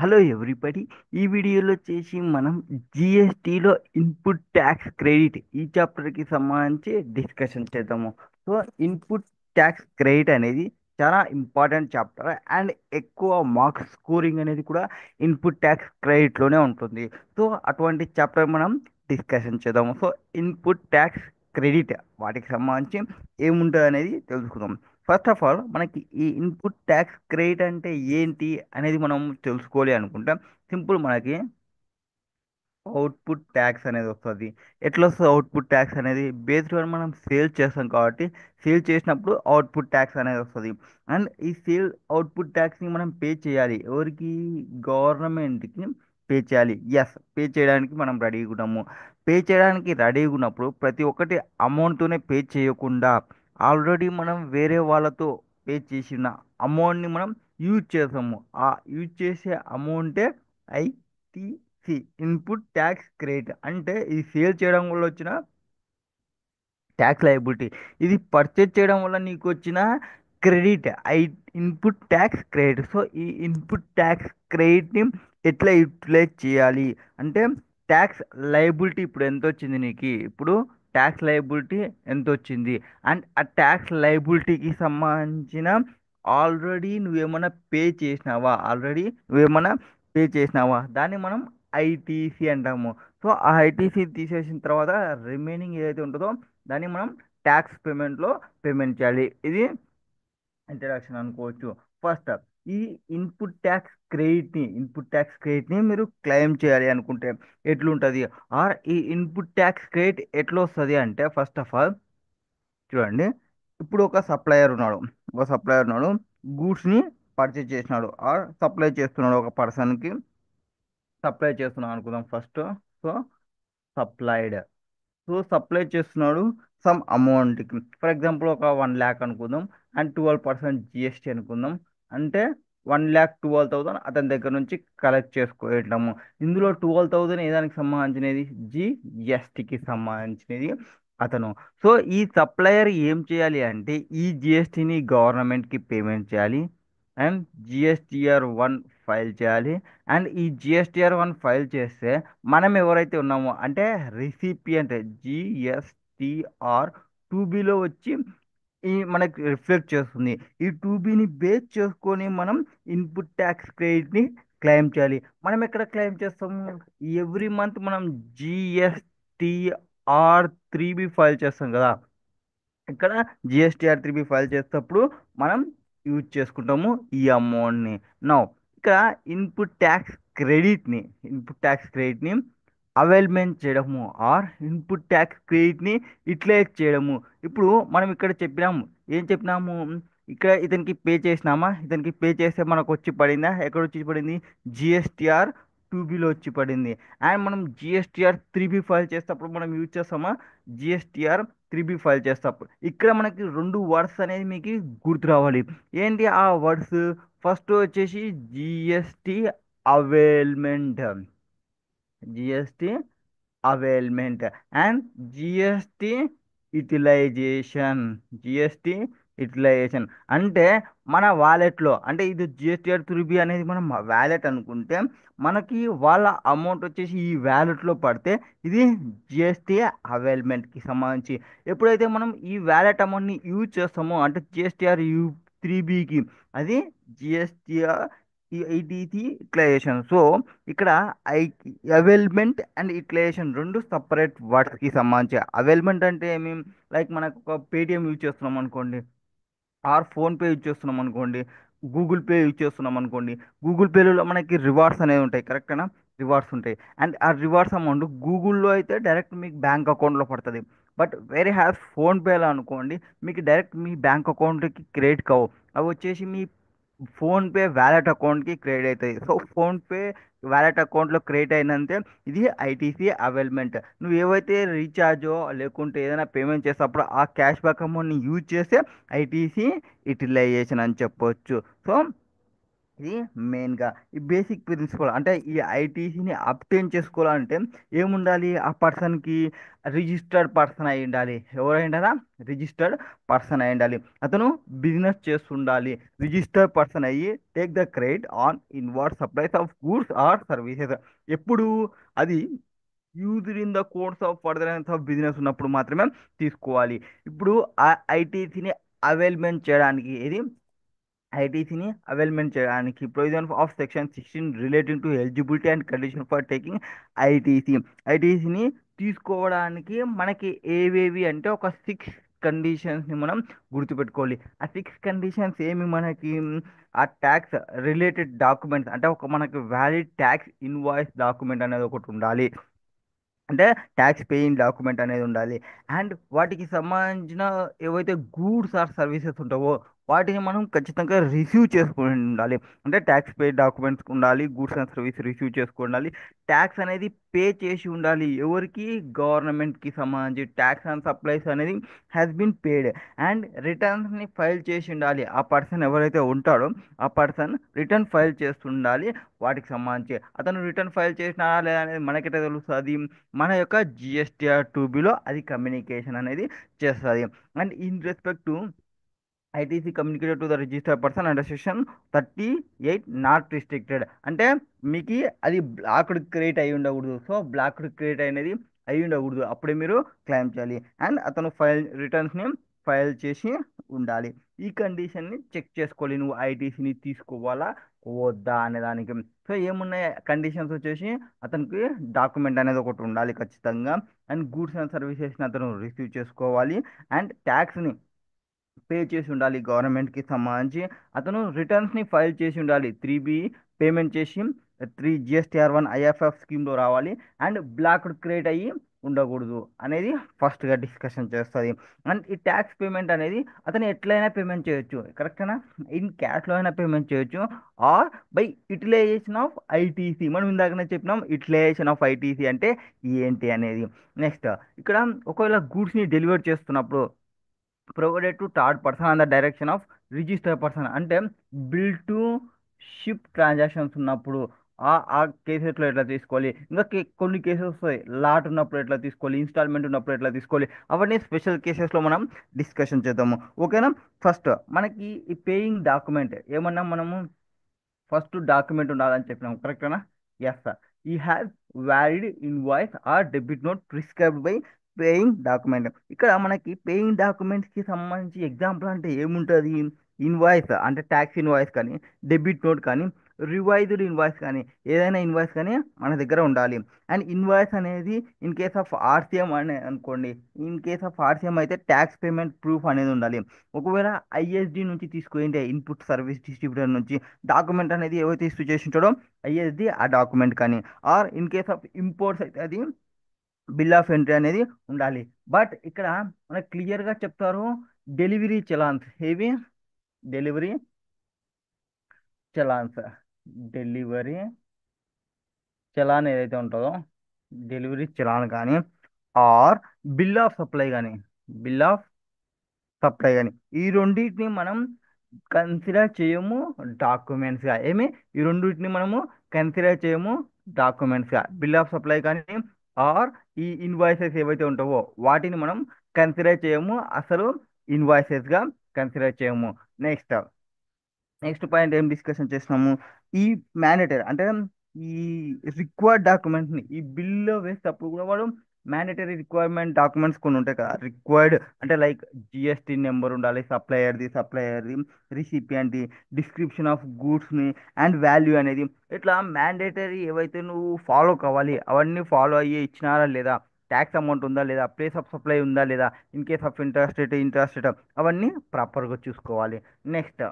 Hello everybody. ఈ వీడియోలో వచ్చేసి మనం జిఎస్టిలో ఇన్పుట్ ట్యాక్స్ క్రెడిట్ ఈ చాప్టర్కి సంబంధించి డిస్కషన్ చేద్దాము. సో ఇన్పుట్ ట్యాక్స్ క్రెడిట్ అనేది చాలా ఇంపార్టెంట్ చాప్టర్ అండ్ ఎక్కువ మార్క్స్ స్కోరింగ్ అనేది కూడా ఇన్పుట్ ట్యాక్స్ క్రెడిట్లోనే ఉంటుంది. సో అటువంటి చాప్టర్ మనం డిస్కషన్ చేద్దాము. సో ఇన్పుట్ ట్యాక్స్ క్రెడిట్ వాటికి సంబంధించి ఏముంటుంది అనేది తెలుసుకుందాం. ఫస్ట్ ఆఫ్ ఆల్ మనకి ఈ ఇన్పుట్ ట్యాక్స్ క్రెడిట్ అంటే ఏంటి అనేది మనం తెలుసుకోవాలి అనుకుంటే సింపుల్ మనకి అవుట్పుట్ ట్యాక్స్ అనేది వస్తుంది. ఎట్లా వస్తుంది అవుట్పుట్ ట్యాక్స్ అనేది? బేస్డ్ ఆన్ మనం సేల్ చేస్తాం కాబట్టి సేల్ చేసినప్పుడు అవుట్పుట్ ట్యాక్స్ అనేది వస్తుంది. అండ్ ఈ సేల్ అవుట్పుట్ ట్యాక్స్ని మనం పే చేయాలి. ఎవరికి? గవర్నమెంట్కి పే చేయాలి. ఎస్, పే చేయడానికి మనం రెడీగా ఉన్నాము. పే చేయడానికి రెడీగా ఉన్నప్పుడు ప్రతి ఒక్కటి అమౌంట్తోనే పే చేయకుండా ఆల్రెడీ మనం వేరే వాళ్ళతో పే చేసిన అమౌంట్ని మనం యూజ్ చేస్తాము. ఆ యూజ్ చేసే అమౌంటే ఐటీ ఇన్పుట్ ట్యాక్స్ క్రెడిట్. అంటే ఇది సేల్ చేయడం వల్ల వచ్చిన ట్యాక్స్ లయబిలిటీ. ఇది పర్చేజ్ చేయడం వల్ల నీకు వచ్చిన credit I input tax credit. So ఈ ఇన్పుట్ ట్యాక్స్ క్రెడిట్ని ఎట్లా యూటిలైజ్ చేయాలి అంటే ట్యాక్స్ లయబిలిటీ ఇప్పుడు ఎంత వచ్చింది నీకు, ఇప్పుడు ట్యాక్స్ లయబిలిటీ ఎంత వచ్చింది, అండ్ ఆ ట్యాక్స్ లయబిలిటీకి సంబంధించిన ఆల్రెడీ నువ్వేమన్నా పే చేసినావా దాన్ని మనం ఐటీసీ అంటాము. సో ఆ ఐటీసీ తీసేసిన తర్వాత రిమైనింగ్ ఏదైతే ఉంటుందో దాన్ని మనం ట్యాక్స్ పేమెంట్లో పేమెంట్ చేయాలి. ఇది ఇంట్రడక్షన్ అనుకోవచ్చు. ఫస్ట్ ఈ ఇన్పుట్ ట్యాక్స్ క్రెడిట్ని మీరు క్లెయిమ్ చేయాలి అనుకుంటే ఎట్లుంటుంది? ఆర్ ఈ ఇన్పుట్ ట్యాక్స్ క్రెడిట్ ఎట్లా వస్తుంది అంటే ఫస్ట్ ఆఫ్ ఆల్ చూడండి. ఇప్పుడు ఒక సప్లయర్ ఉన్నాడు గూడ్స్ని పర్చేజ్ చేసినాడు ఆర్ సప్లై చేస్తున్నాడు ఒక పర్సన్కి. సప్లై చేస్తున్నాడు అనుకుందాం first. So supplied. So supply చేస్తున్నాడు సమ్ అమౌంట్కి. ఫర్ ఎగ్జాంపుల్ ఒక 1 lakh అనుకుందాం అండ్ 12% జిఎస్టీ అనుకుందాం. అంటే 1,12,000 అతని దగ్గర నుంచి కలెక్ట్ చేసుకోవటము. ఇందులో 12,000 ఏ దానికి సంబంధించినది? జిఎస్టీకి సంబంధించినది అతను. సో ఈ సప్లయర్ ఏం చేయాలి అంటే ఈ జిఎస్టీని గవర్నమెంట్కి పేమెంట్ చేయాలి అండ్ జిఎస్టిఆర్ 1 ఫైల్ చేయాలి. అండ్ ఈ జిఎస్టిఆర్ 1 ఫైల్ చేస్తే మనం ఎవరైతే ఉన్నామో అంటే రిసిపియంట్ జిఎస్టిఆర్ 2బిలో వచ్చి ఈ మనకి రిఫ్లెక్ట్ చేస్తుంది. ఈ 2బిని బేస్ చేసుకొని మనం ఇన్పుట్ ట్యాక్స్ క్రెడిట్ని క్లెయిమ్ చేయాలి. మనం ఎక్కడ క్లెయిమ్ చేస్తాము? ఎవ్రీ మంత్ మనం జిఎస్టిఆర్ 3బి ఫైల్ చేస్తాం కదా. ఇక్కడ జిఎస్టిఆర్ 3బి ఫైల్ చేసేటప్పుడు మనం యూజ్ చేసుకుంటాము ఈ అమౌంట్ని. నౌ ఇక్కడ ఇన్పుట్ ట్యాక్స్ క్రెడిట్ని ఇన్పుట్ ట్యాక్స్ క్రెడిట్ని అవైల్మెంట్ చేయడము ఆర్ ఇన్పుట్ ట్యాక్స్ క్రెడిట్ని యూటిలైజ్ చేయడము. ఇప్పుడు మనం ఇక్కడ చెప్పినాము, ఏం చెప్పినాము? ఇక్కడ ఇతనికి పే చేస్తే మనకు వచ్చి పడిందా? ఎక్కడ వచ్చి పడింది? జిఎస్టిఆర్ 2బిలో వచ్చి పడింది. అండ్ మనం జిఎస్టిఆర్ 3బి ఫైల్ చేసేటప్పుడు మనం యూజ్ చేస్తామా? జిఎస్టిఆర్ 3బి ఫైల్ చేసేటప్పుడు ఇక్కడ మనకి రెండు వర్డ్స్ అనేది మీకు గుర్తు రావాలి. ఏంటి ఆ వర్డ్స్? ఫస్ట్ వచ్చేసి GST availment GST availment and GST utilization. GST utilization అంటే మన వాలెట్లో, అంటే ఇది జిఎస్టిఆర్ 3బి అనేది మనం వ్యాలెట్ అనుకుంటే మనకి వాళ్ళ అమౌంట్ వచ్చేసి ఈ వ్యాలెట్లో పడితే ఇది జిఎస్టి అవైల్మెంట్కి సంబంధించి. ఎప్పుడైతే మనం ఈ వ్యాలెట్ అమౌంట్ని యూజ్ చేస్తామో అంటే జిఎస్టిఆర్ 3బికి అది జిఎస్టిఆర్ ఈటీసీ యూటిలైజేషన్. సో ఇక్కడ ఐ అవైల్మెంట్ అండ్ యూటిలైజేషన్ రెండు సపరేట్ వర్డ్స్కి సంబంధించి. అవైల్మెంట్ అంటే ఏమి? లైక్ మనకు ఒక పేటిఎం యూజ్ చేస్తున్నాం అనుకోండి ఆర్ ఫోన్పే యూజ్ చేస్తున్నాం అనుకోండి, గూగుల్ పే యూజ్ చేస్తున్నాం అనుకోండి. గూగుల్ పేలో మనకి రివార్డ్స్ అనేవి ఉంటాయి, కరెక్టేనా? రివార్డ్స్ ఉంటాయి. అండ్ ఆ రివార్డ్స్ అమౌంట్ గూగుల్లో అయితే డైరెక్ట్ మీకు బ్యాంక్ అకౌంట్లో పడుతుంది. బట్ వేరే హ్యాస్ ఫోన్పేలో అనుకోండి మీకు డైరెక్ట్ మీ బ్యాంక్ అకౌంట్కి క్రెడిట్ కావు. అవి వచ్చేసి మీ ఫోన్పే వ్యాలెట్ అకౌంట్కి క్రెడిట్ అవుతాయి. సో ఫోన్పే వ్యాలెట్ అకౌంట్లో క్రెడిట్ అయినంతే ఇది ఐటీసీ అవైల్మెంట్. నువ్వు ఏవైతే రీఛార్జో లేకుంటే ఏదైనా పేమెంట్ చేసేటప్పుడు ఆ క్యాష్ బ్యాక్ అమౌంట్ని యూజ్ చేస్తే ఐటీసీ యూటిలైజేషన్ అని చెప్పొచ్చు. సో ఇది మెయిన్గా ఈ బేసిక్ ప్రిన్సిపల్ అంటే ఈ ఐటీసీని అప్టైన్ చేసుకోవాలంటే ఏముండాలి ఆ పర్సన్కి రిజిస్టర్డ్ పర్సన్ అయి ఉండాలి. ఎవరై ఉండాలా? రిజిస్టర్డ్ పర్సన్ అయి ఉండాలి. అతను బిజినెస్ చేస్తుండాలి. రిజిస్టర్డ్ పర్సన్ అయ్యి take the credit on inward supplies of goods or services. ఎప్పుడు అది used in the course of furtherance of business ఉన్నప్పుడు మాత్రమే తీసుకోవాలి. ఇప్పుడు ఆ ఐటీసీని అవైల్మెంట్ చేయడానికి ఇది ఐటీసీని అవైల్మెంట్ చేయడానికి provision of section 16 relating to eligibility and condition for taking ITC. ఐటీసీని తీసుకోవడానికి మనకి ఏవేవి అంటే ఒక 6 కండిషన్స్ని మనం గుర్తుపెట్టుకోవాలి. ఆ 6 కండిషన్స్ ఏమి మనకి ఆ ట్యాక్స్ రిలేటెడ్ డాక్యుమెంట్స్ అంటే ఒక మనకి వ్యాలిడ్ ట్యాక్స్ ఇన్వాయిస్ డాక్యుమెంట్ అనేది ఒకటి ఉండాలి. అంటే ట్యాక్స్ పేయింగ్ డాక్యుమెంట్ అనేది ఉండాలి. అండ్ వాటికి సంబంధించిన ఏవైతే గూడ్స్ ఆర్ సర్వీసెస్ ఉంటావో వాటిని మనం ఖచ్చితంగా రిసీవ్ చేసుకుని ఉండాలి. అంటే ట్యాక్స్ పే డాక్యుమెంట్స్ ఉండాలి, గూడ్స్ అండ్ సర్వీస్ రిసీవ్ చేసుకుని ఉండాలి. ట్యాక్స్ అనేది పే చేసి ఉండాలి. ఎవరికి? గవర్నమెంట్కి సంబంధించి ట్యాక్స్ అండ్ సప్లైస్ అనేది హ్యాస్ బీన్ పేడ్. అండ్ రిటర్న్స్ని ఫైల్ చేసి ఉండాలి. ఆ పర్సన్ ఎవరైతే ఉంటాడో ఆ పర్సన్ రిటర్న్ ఫైల్ చేస్తుండాలి. వాటికి సంబంధించి అతను రిటర్న్ ఫైల్ చేసినా లేదా అనేది మనకైతే తెలుస్తుంది. మన యొక్క జిఎస్టిఆర్ 2బిలో అది కమ్యూనికేషన్ అనేది చేస్తుంది. And in respect to ITC communicated to the register person under section 38 not restricted. అంటే మీకు అది బ్లాక్డ్ క్రియేట్ అయి ఉండకూడదు. సో బ్లాక్డ్ క్రియేట్ అనేది అయి ఉండకూడదు. అప్పుడే మీరు క్లెయిమ్ చేయాలి. అండ్ అతను ఫైల్ రిటర్న్స్ని ఫైల్ చేసి ఉండాలి. ఈ కండిషన్ని చెక్ చేసుకోవాలి నువ్వు ఐటీసీని తీసుకోవాలా వద్దా అనే దానికి. సో ఏమున్నాయి కండిషన్స్ వచ్చేసి అతనికి డాక్యుమెంట్ అనేది ఒకటి ఉండాలి ఖచ్చితంగా. అండ్ గూడ్స్ అండ్ సర్వీసెస్ని అతను రిసీవ్ చేసుకోవాలి. అండ్ ట్యాక్స్ని పే చేసి ఉండాలి గవర్నమెంట్కి సంబంధించి. అతను రిటర్న్స్ని ఫైల్ చేసి ఉండాలి. 3B పేమెంట్ చేసి 3 GSTR 1 IFF స్కీమ్లో రావాలి. అండ్ బ్లాక్డ్ క్రియేట్ అయ్యి ఉండకూడదు అనేది ఫస్ట్గా డిస్కషన్ చేస్తుంది. అండ్ ఈ ట్యాక్స్ పేమెంట్ అనేది అతను ఎట్లయినా పేమెంట్ చేయొచ్చు. కరెక్టేనా? ఇన్ క్యాష్లో అయినా పేమెంట్ చేయొచ్చు or by utilization of ITC. మనం ఇందాకనే చెప్పినాం యూటిలైజేషన్ ఆఫ్ ఐటీసీ అంటే ఏంటి అనేది. నెక్స్ట్ ఇక్కడ ఒకవేళ గూడ్స్ని డెలివర్ చేస్తున్నప్పుడు provided to third person and the direction of register person. అంటే బిల్ టు షిప్ ట్రాన్సాక్షన్స్ ఉన్నప్పుడు ఆ కేసెస్లో ఎట్లా తీసుకోవాలి. ఇంకా కొన్ని కేసెస్ వస్తాయి. లాట్ ఉన్నప్పుడు ఎట్లా తీసుకోవాలి, ఇన్స్టాల్మెంట్ ఉన్నప్పుడు ఎట్లా తీసుకోవాలి, అవన్నీ స్పెషల్ కేసెస్లో మనం డిస్కషన్ చేద్దాము. ఓకేనా? ఫస్ట్ మనకి ఈ పేయింగ్ డాక్యుమెంట్ ఏమన్నా మనము ఫస్ట్ డాక్యుమెంట్ ఉండాలని చెప్పినాం. కరెక్టేనా? Yes sir. ఈ have valid invoice or debit note prescribed by paying document. ఇక్కడ మనకి పేయింగ్ డాక్యుమెంట్స్కి సంబంధించి ఎగ్జాంపుల్ అంటే ఏముంటుంది? ఇన్వాయిస్ అంటే ట్యాక్స్ ఇన్వాయిస్ కానీ, డెబిట్ నోట్ కానీ, రివైజ్డ్ ఇన్వాయిస్ కానీ, ఏదైనా ఇన్వాయిస్ కానీ మన దగ్గర ఉండాలి. అండ్ ఇన్వాయిస్ అనేది ఇన్ కేస్ ఆఫ్ ఆర్సీఎం అని అనుకోండి. ఇన్ కేస్ ఆఫ్ ఆర్సీఎం అయితే ట్యాక్స్ పేమెంట్ ప్రూఫ్ అనేది ఉండాలి. ఒకవేళ ఐఎస్డి నుంచి తీసుకుంటే ఇన్పుట్ సర్వీస్ డిస్ట్రిబ్యూటర్ నుంచి డాక్యుమెంట్ అనేది ఏవైతే ఇష్యూ చేసి ఉంటాడో ఐఎస్డి ఆ డాక్యుమెంట్ కానీ, or in case of imports అయితే అది బిల్ ఆఫ్ ఎంట్రీ అనేది ఉండాలి. బట్ ఇక్కడ మనకు క్లియర్గా చెప్తారు డెలివరీ చలాన్స్. ఏవి? డెలివరీ చలాన్స్. డెలివరీ చలాన్ ఏదైతే ఉంటుందో డెలివరీ చలాన్ కానీ ఆర్ బిల్ ఆఫ్ సప్లై కానీ, బిల్ ఆఫ్ సప్లై కానీ ఈ రెండింటిని మనం కన్సిడర్ చేయము డాక్యుమెంట్స్గా. ఏమి? ఈ రెండింటిని మనము కన్సిడర్ చేయము డాక్యుమెంట్స్గా. బిల్ ఆఫ్ సప్లై కానీ ఆర్ ఈ ఇన్వాయిసెస్ ఏవైతే ఉంటావో వాటిని మనం కన్సిడర్ చేయము, అసలు ఇన్వాయిసెస్గా కన్సిడర్ చేయము. నెక్స్ట్ నెక్స్ట్ పాయింట్ ఏం డిస్కషన్ చేసినాము? ఈ మ్యాండేటరీ అంటే ఈ రిక్వైర్డ్ డాక్యుమెంట్స్ని ఈ బిల్లో వేసేటప్పుడు కూడా వాడు మ్యాండేటరీ రిక్వైర్మెంట్ డాక్యుమెంట్స్ కొన్ని ఉంటాయి కదా రిక్వైర్డ్. అంటే లైక్ జిఎస్టీ నెంబర్ ఉండాలి, సప్లయర్ది రిసిపియంట్ది, డిస్క్రిప్షన్ ఆఫ్ గూడ్స్ని అండ్ వాల్యూ అనేది. ఇట్లా మ్యాండేటరీ ఏవైతే నువ్వు ఫాలో కావాలి అవన్నీ ఫాలో అయ్యి ఇచ్చినారా లేదా, ట్యాక్స్ అమౌంట్ ఉందా లేదా, ప్లేస్ ఆఫ్ సప్లై ఉందా లేదా, ఇన్ కేస్ ఆఫ్ ఇంట్రెస్ట్ అవన్నీ ప్రాపర్గా చూసుకోవాలి. Next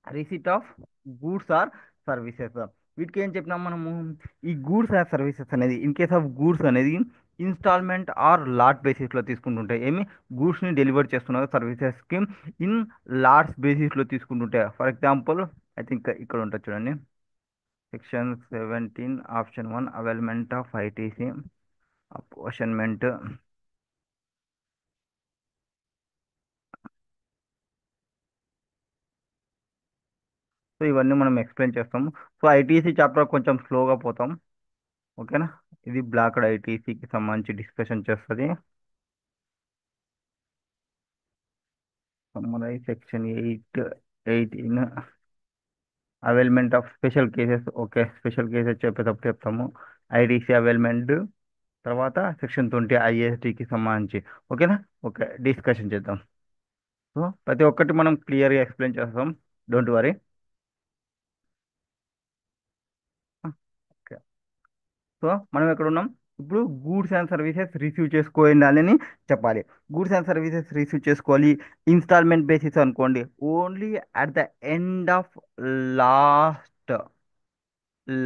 receipt of goods or services. వీటికి ఏం చెప్పినాం మనము? ఈ గూడ్స్ ఆర్ సర్వీసెస్ అనేది ఇన్ కేస్ ఆఫ్ గూడ్స్ అనేది ఇన్స్టాల్మెంట్ ఆర్ లాట్ బేసిస్లో తీసుకుంటుంటాయి. ఏమి? గూడ్స్ని డెలివర్ చేస్తున్నారు సర్వీసెస్కి ఇన్ లాట్స్ బేసిస్లో తీసుకుంటుంటాయి. ఫర్ ఎగ్జాంపుల్ ఐ థింక్ ఇక్కడ ఉంటుంది చూడండి, Section 17 Option 1 availment of ITC apportionment. So ఇవన్నీ మనం ఎక్స్ప్లెయిన్ చేస్తాము. సో ఐటీసీ చాప్టర్ కొంచెం స్లోగా పోతాం. ఓకేనా. ఇది బ్లాక్డ్ ఐటీసీకి సంబంధించి డిస్కషన్ చేస్తుంది. Summarize section 18 availment of special cases. Okay, special cases చెప్పేటప్పుడు చెప్తాము. ఐటీసీ అవైల్మెంట్, తర్వాత సెక్షన్ 20 ఐఎస్డికి సంబంధించి. ఓకేనా. ఓకే, డిస్కషన్ చేద్దాం. సో ప్రతి ఒక్కటి మనం క్లియర్గా ఎక్స్ప్లెయిన్ చేస్తాం. Don't worry. ఓకే. సో మనం ఎక్కడ ఉన్నాం ఇప్పుడు? గూడ్స్ అండ్ సర్వీసెస్ రిసీవ్ చేసుకోవాలని చెప్పాలి. గూడ్స్ అండ్ సర్వీసెస్ రిసీవ్ చేసుకోవాలి ఇన్స్టాల్మెంట్ బేసిస్ అనుకోండి. Only at the end of last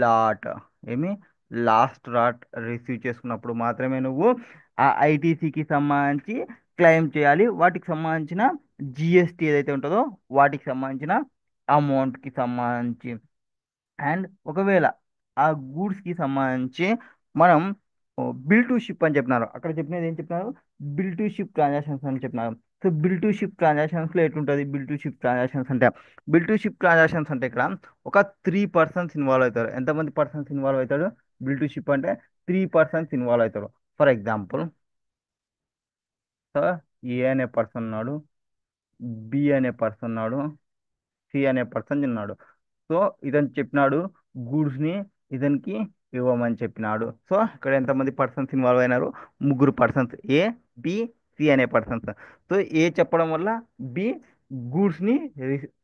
lot. ఏమి? లాస్ట్ లాట్ రిసీవ్ చేసుకున్నప్పుడు మాత్రమే నువ్వు ఆ ఐటీసీకి సంబంధించి క్లెయిమ్ చేయాలి. వాటికి సంబంధించిన జిఎస్టీ ఏదైతే ఉంటుందో వాటికి సంబంధించిన అమౌంట్కి సంబంధించి. అండ్ ఒకవేళ ఆ గూడ్స్కి సంబంధించి మనం బిల్ టు షిప్ అని చెప్పినారు. అక్కడ చెప్పినది ఏం చెప్పినారు? బిల్ టు షిప్ ట్రాన్సాక్షన్స్ అని చెప్పినారు. సో బిల్ టు షిప్ ట్రాన్సాక్షన్స్లో ఎట్లుంటుంది? బిల్ టు షిప్ ట్రాన్సాక్షన్స్ అంటే, బిల్ టు షిప్ ట్రాన్సాక్షన్స్ అంటే ఇక్కడ ఒక 3 పర్సన్స్ ఇన్వాల్వ్ అవుతారు. ఎంతమంది పర్సన్స్ ఇన్వాల్వ్ అవుతారు? బిల్ టు షిప్ అంటే 3 పర్సన్స్ ఇన్వాల్వ్ అవుతారు. ఫర్ ఎగ్జాంపుల్, సో ఏ అనే పర్సన్ ఉన్నాడు, బి అనే పర్సన్ ఉన్నాడు, సి అనే పర్సన్ ఉన్నాడు. సో ఇతను చెప్పినాడు గూడ్స్ ని ఇతనికి ఇవ్వమని చెప్పినాడు. సో ఇక్కడ ఎంతమంది పర్సన్స్ ఇన్వాల్వ్ అయినారు? 3 పర్సన్స్, ఏ, బి, సి అనే పర్సన్స్. సో ఏ చెప్పడం వల్ల బి గూడ్స్ ని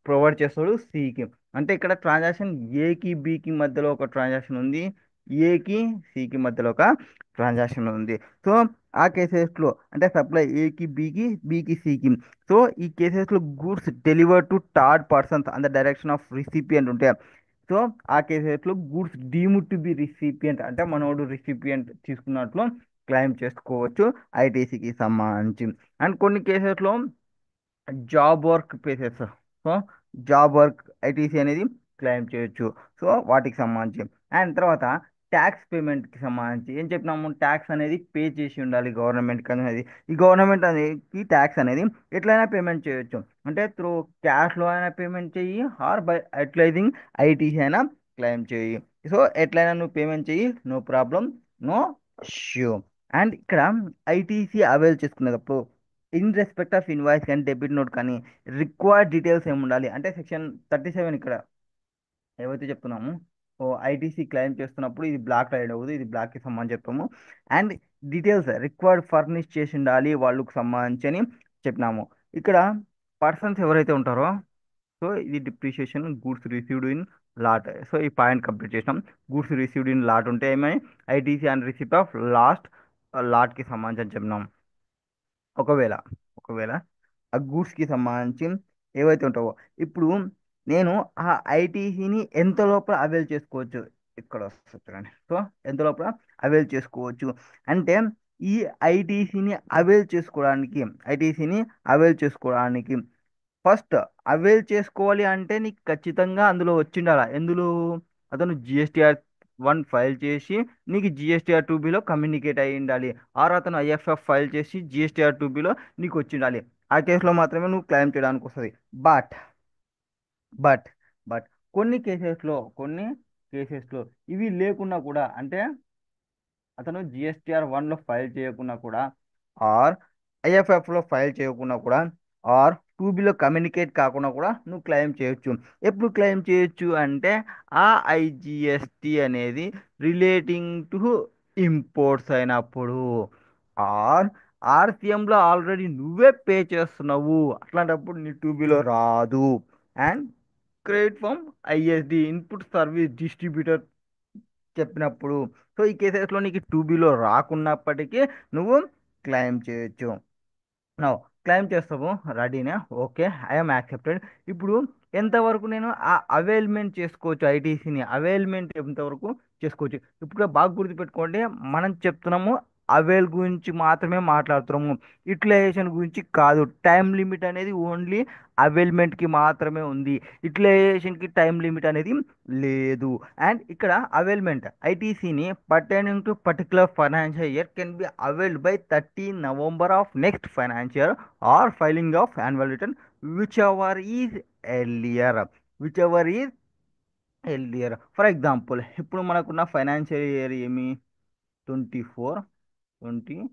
ప్రొవైడ్ చేస్తాడు సికి. అంటే ఇక్కడ ట్రాన్సాక్షన్ ఏకి బికి మధ్యలో ఒక ట్రాన్సాక్షన్ ఉంది, ఏకి సికి మధ్యలో ఒక ట్రాన్సాక్షన్ ఉంది. సో ఆ కేసెస్లో అంటే సప్లై ఏకి బికి, బికి సికి. సో ఈ కేసెస్లో goods deliver to third persons and the direction of recipient ఉంటాయి. సో ఆ కేసెస్లో goods deemed to be recipient అంటే మనోడు రిసిపియంట్ తీసుకున్నట్లు క్లెయిమ్ చేసుకోవచ్చు ఐటీసీకి సంబంధించి. అండ్ కొన్ని కేసెస్లో job work places. So job work ITC అనేది క్లెయిమ్ చేయొచ్చు. సో వాటికి సంబంధించి. అండ్ తర్వాత ట్యాక్స్ పేమెంట్కి సంబంధించి ఏం చెప్పినాము? ట్యాక్స్ అనేది పే చేసి ఉండాలి గవర్నమెంట్కి అనేది. ఈ గవర్నమెంట్ అనేది ట్యాక్స్ అనేది ఎట్లయినా పేమెంట్ చేయొచ్చు. అంటే త్రూ క్యాష్లో అయినా పేమెంట్ చెయ్యి, ఆర్ బై యూటిలైజింగ్ ఐటీసీ అయినా క్లెయిమ్ చెయ్యి. సో ఎట్లయినా నువ్వు పేమెంట్ చెయ్యి, no problem, no issue. And ఇక్కడ ఐటీసీ అవైల్ చేసుకునేటప్పుడు ఇన్ రెస్పెక్ట్ ఆఫ్ ఇన్వాయిస్ కానీ డెబిట్ నోట్ కానీ రిక్వైర్డ్ డీటెయిల్స్ ఏమి ఉండాలి అంటే సెక్షన్ 37 ఇక్కడ ఏవైతే చెప్తున్నాము. ఓ ఐటీసీ క్లెయిమ్ చేస్తున్నప్పుడు ఇది బ్లాక్ రైడ్ అవ్వదు, ఇది బ్లాక్కి సంబంధించి చెప్తాము. అండ్ డీటెయిల్స్ రిక్వైర్డ్ ఫర్నిష్ చేసి ఉండాలి వాళ్ళకు సంబంధించి అని చెప్పినాము. ఇక్కడ పర్సన్స్ ఎవరైతే ఉంటారో, సో ఇది depreciation goods received in lot. So ఈ పాయింట్ కంప్లీట్ చేసినాం. గూడ్స్ రిసీవ్డ్ ఇన్ లాట్ ఉంటే ఏమని? ITC and receipt of last లాట్కి సంబంధించి అని చెప్పినాం. ఒకవేళ ఒకవేళ ఆ గూడ్స్కి సంబంధించి ఏవైతే ఉంటావో, ఇప్పుడు నేను ఆ ఐటీసీని ఎంత లోపల అవైల్ చేసుకోవచ్చు? ఇక్కడ వస్తుంది చూడండి. సో ఎంత లోపల అవైల్ చేసుకోవచ్చు అంటే, ఈ ఐటీసీని అవైల్ చేసుకోవడానికి ఐటీసీని అవైల్ చేసుకోవడానికి ఫస్ట్ అవైల్ చేసుకోవాలి అంటే నీకు ఖచ్చితంగా అందులో వచ్చిండాల. ఎందులో? అతను జిఎస్టిఆర్ 1 ఫైల్ చేసి నీకు జిఎస్టిఆర్ 2బిలో కమ్యూనికేట్ అయ్యి ఉండాలి. ఆర్ అతను ఐఎఫ్ఎఫ్ ఫైల్ చేసి జిఎస్టిఆర్ 2బిలో నీకు వచ్చి ఉండాలి. ఆ కేసులో మాత్రమే నువ్వు క్లెయిమ్ చేయడానికి వస్తుంది. బట్ బట్ బట్ కొన్ని కేసెస్లో ఇవి లేకున్నా కూడా, అంటే అతను జిఎస్టిఆర్ 1లో ఫైల్ చేయకున్నా కూడా, ఆర్ ఐఎఫ్ఎఫ్లో ఫైల్ చేయకున్నా కూడా, ఆర్ 2బిలో కమ్యూనికేట్ కాకుండా కూడా నువ్వు క్లెయిమ్ చేయొచ్చు. ఎప్పుడు క్లెయిమ్ చేయొచ్చు అంటే, ఆ ఐజిఎస్టి అనేది రిలేటింగ్ టు ఇంపోర్ట్స్ అయినప్పుడు, ఆర్ ఆర్సిఎంలో ఆల్రెడీ నువ్వే పే చేస్తున్నావు, అట్లాంటప్పుడు నీ 2బిలో రాదు. And credit from ISD input service distributor చెప్పినప్పుడు, సో ఈ కేసెస్లో నీకు 2బిలో రాకున్నప్పటికీ నువ్వు క్లెయిమ్ చేయొచ్చు. నో క్లెయిమ్ చేస్తావు, రెడీనా? Okay, I'm accepted. ఇప్పుడు ఎంతవరకు నేను ఆ అవైల్మెంట్ చేసుకోవచ్చు? ఐటీసీని అవైల్మెంట్ ఎంతవరకు చేసుకోవచ్చు? ఇప్పుడు బాగా గుర్తుపెట్టుకోండి, మనం చెప్తున్నాము అవైల్ గురించి మాత్రమే మాట్లాడుతున్నాము, యూటిలైజేషన్ గురించి కాదు. టైం లిమిట్ అనేది ఓన్లీ అవైల్మెంట్కి మాత్రమే ఉంది, యూటిలైజేషన్కి టైం లిమిట్ అనేది లేదు. అండ్ ఇక్కడ అవైల్మెంట్ ఐటీసీని pertaining to particular financial year can be availed by 30 November of next financial or filing of annual return whichever is earlier. Whichever is earlier. For example ఇప్పుడు మనకున్న financial year ఏమి 24, 25.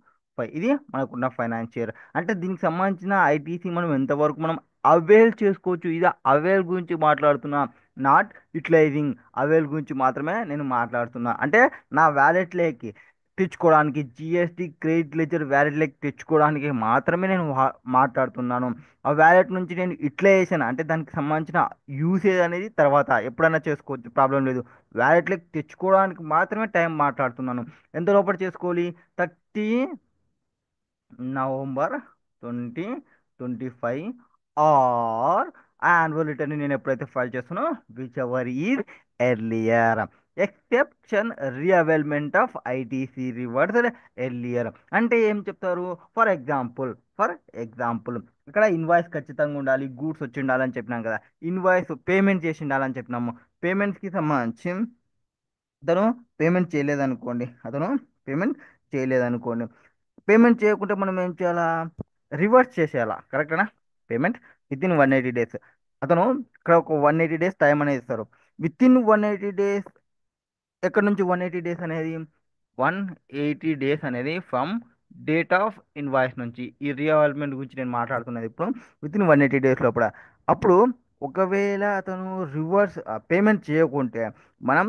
ఇది మనకున్న financier. అంటే దీనికి సంబంధించిన ITC మనం ఎంతవరకు మనం అవైల్ చేసుకోవచ్చు, ఇది అవైల్ గురించి మాట్లాడుతున్నా, నాట్ యూటిలైజింగ్. అవైల్ గురించి మాత్రమే నేను మాట్లాడుతున్నా. అంటే నా వ్యాలెట్లోకి తెచ్చుకోవడానికి, జిఎస్టీ క్రెడిట్ లెజర్ వ్యాలెట్లోకి తెచ్చుకోవడానికి మాత్రమే నేను మాట్లాడుతున్నాను. ఆ వ్యాలెట్ నుంచి నేను యూటిలైజేషన్ అంటే దానికి సంబంధించిన యూసేజ్ అనేది తర్వాత ఎప్పుడైనా చేసుకోవచ్చు, ప్రాబ్లం లేదు. వ్యాలెట్లోకి తెచ్చుకోవడానికి మాత్రమే టైం మాట్లాడుతున్నాను. ఎంత లోపల చేసుకోవాలి? 30 నవంబర్ 2025 ఆర్ యాన్యువల్ రిటర్న్ నేను ఎప్పుడైతే ఫైల్ చేస్తానో whichever is earlier. Exception reavailment of ITC reversed earlier. అంటే ఏం చెప్తారు? ఫర్ ఎగ్జాంపుల్ ఇక్కడ ఇన్వాయిస్ ఖచ్చితంగా ఉండాలి, గూడ్స్ వచ్చి ఉండాలని చెప్పినాం కదా. ఇన్వాయిస్ పేమెంట్ చేసి ఉండాలని చెప్పినాము. పేమెంట్స్కి సంబంధించి అతను పేమెంట్ చేయలేదనుకోండి. పేమెంట్ చేయకుంటే మనం ఏం చేయాలా? రివర్స్ చేసేయాలా, కరెక్టేనా? Payment with in 180 days. అతను ఇక్కడ ఒక 180 డేస్ టైం అనేది ఇస్తారు. With in 180 days. ఎక్కడ నుంచి 180 డేస్ అనేది? 180 డేస్ అనేది ఫ్రమ్ డేట్ ఆఫ్ ఇన్వాయిస్ నుంచి. ఈ రీఅవైల్మెంట్ గురించి నేను మాట్లాడుతున్నది ఇప్పుడు. విత్ ఇన్ 180 డేస్ లోపల. అప్పుడు ఒకవేళ అతను రివర్స్ పేమెంట్ చేయకుంటే మనం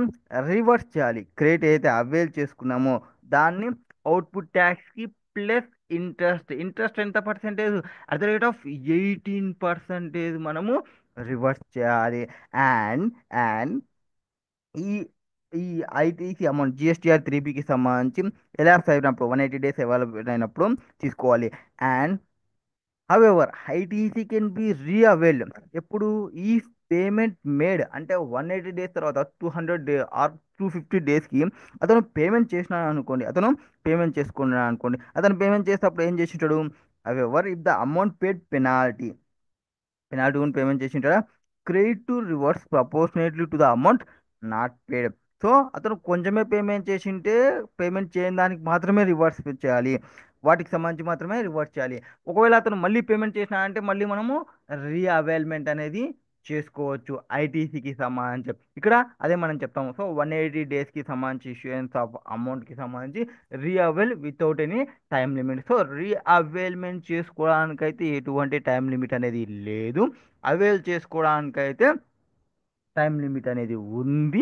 రివర్స్ చేయాలి. క్రెడిట్ ఏదైతే అవైల్ చేసుకున్నామో దాన్ని అవుట్పుట్ ట్యాక్స్కి ప్లస్ ఇంట్రెస్ట్ ఎంత percentage? At the rate of 18% మనము రివర్స్ చేయాలి. అండ్ అండ్ ఈ ఈ ఐటీసీ అమౌంట్ జిఎస్టీఆర్ 3Bకి సంబంధించి ఎలాప్స్ అయినప్పుడు 180 డేస్ అవైలబుల్ అయినప్పుడు తీసుకోవాలి. And however ITC can be reavailed ఎప్పుడు? ఈ పేమెంట్ మేడ్ అంటే 180 డేస్ తర్వాత 200 డే ఆర్ 250 డేస్కి అతను పేమెంట్ చేసినాడు అనుకోండి, అతను పేమెంట్ చేసేటప్పుడు ఏం చేసింటాడు? However if the amount paid penalty కూడా పేమెంట్ చేసి ఉంటాడా? Credit to reverse proportionately to the amount not paid. So అతను కొంచెమే పేమెంట్ చేసింటే పేమెంట్ చేయని దానికి మాత్రమే రివర్స్ చేయాలి, వాటికి సంబంధించి మాత్రమే రివర్స్ చేయాలి. ఒకవేళ అతను మళ్ళీ పేమెంట్ చేసినా అంటే మళ్ళీ మనము రీఅవైల్మెంట్ అనేది చేసుకోవచ్చు ఐటీసీకి సంబంధించి. ఇక్కడ అదే మనం చెప్తాము. సో 180 డేస్కి సంబంధించి ఇష్యూయన్స్ ఆఫ్ అమౌంట్కి సంబంధించి reavail without any time limit. So reavailment చేసుకోవడానికైతే ఎటువంటి టైం లిమిట్ అనేది లేదు. అవైల్ చేసుకోవడానికైతే టైం లిమిట్ అనేది ఉంది.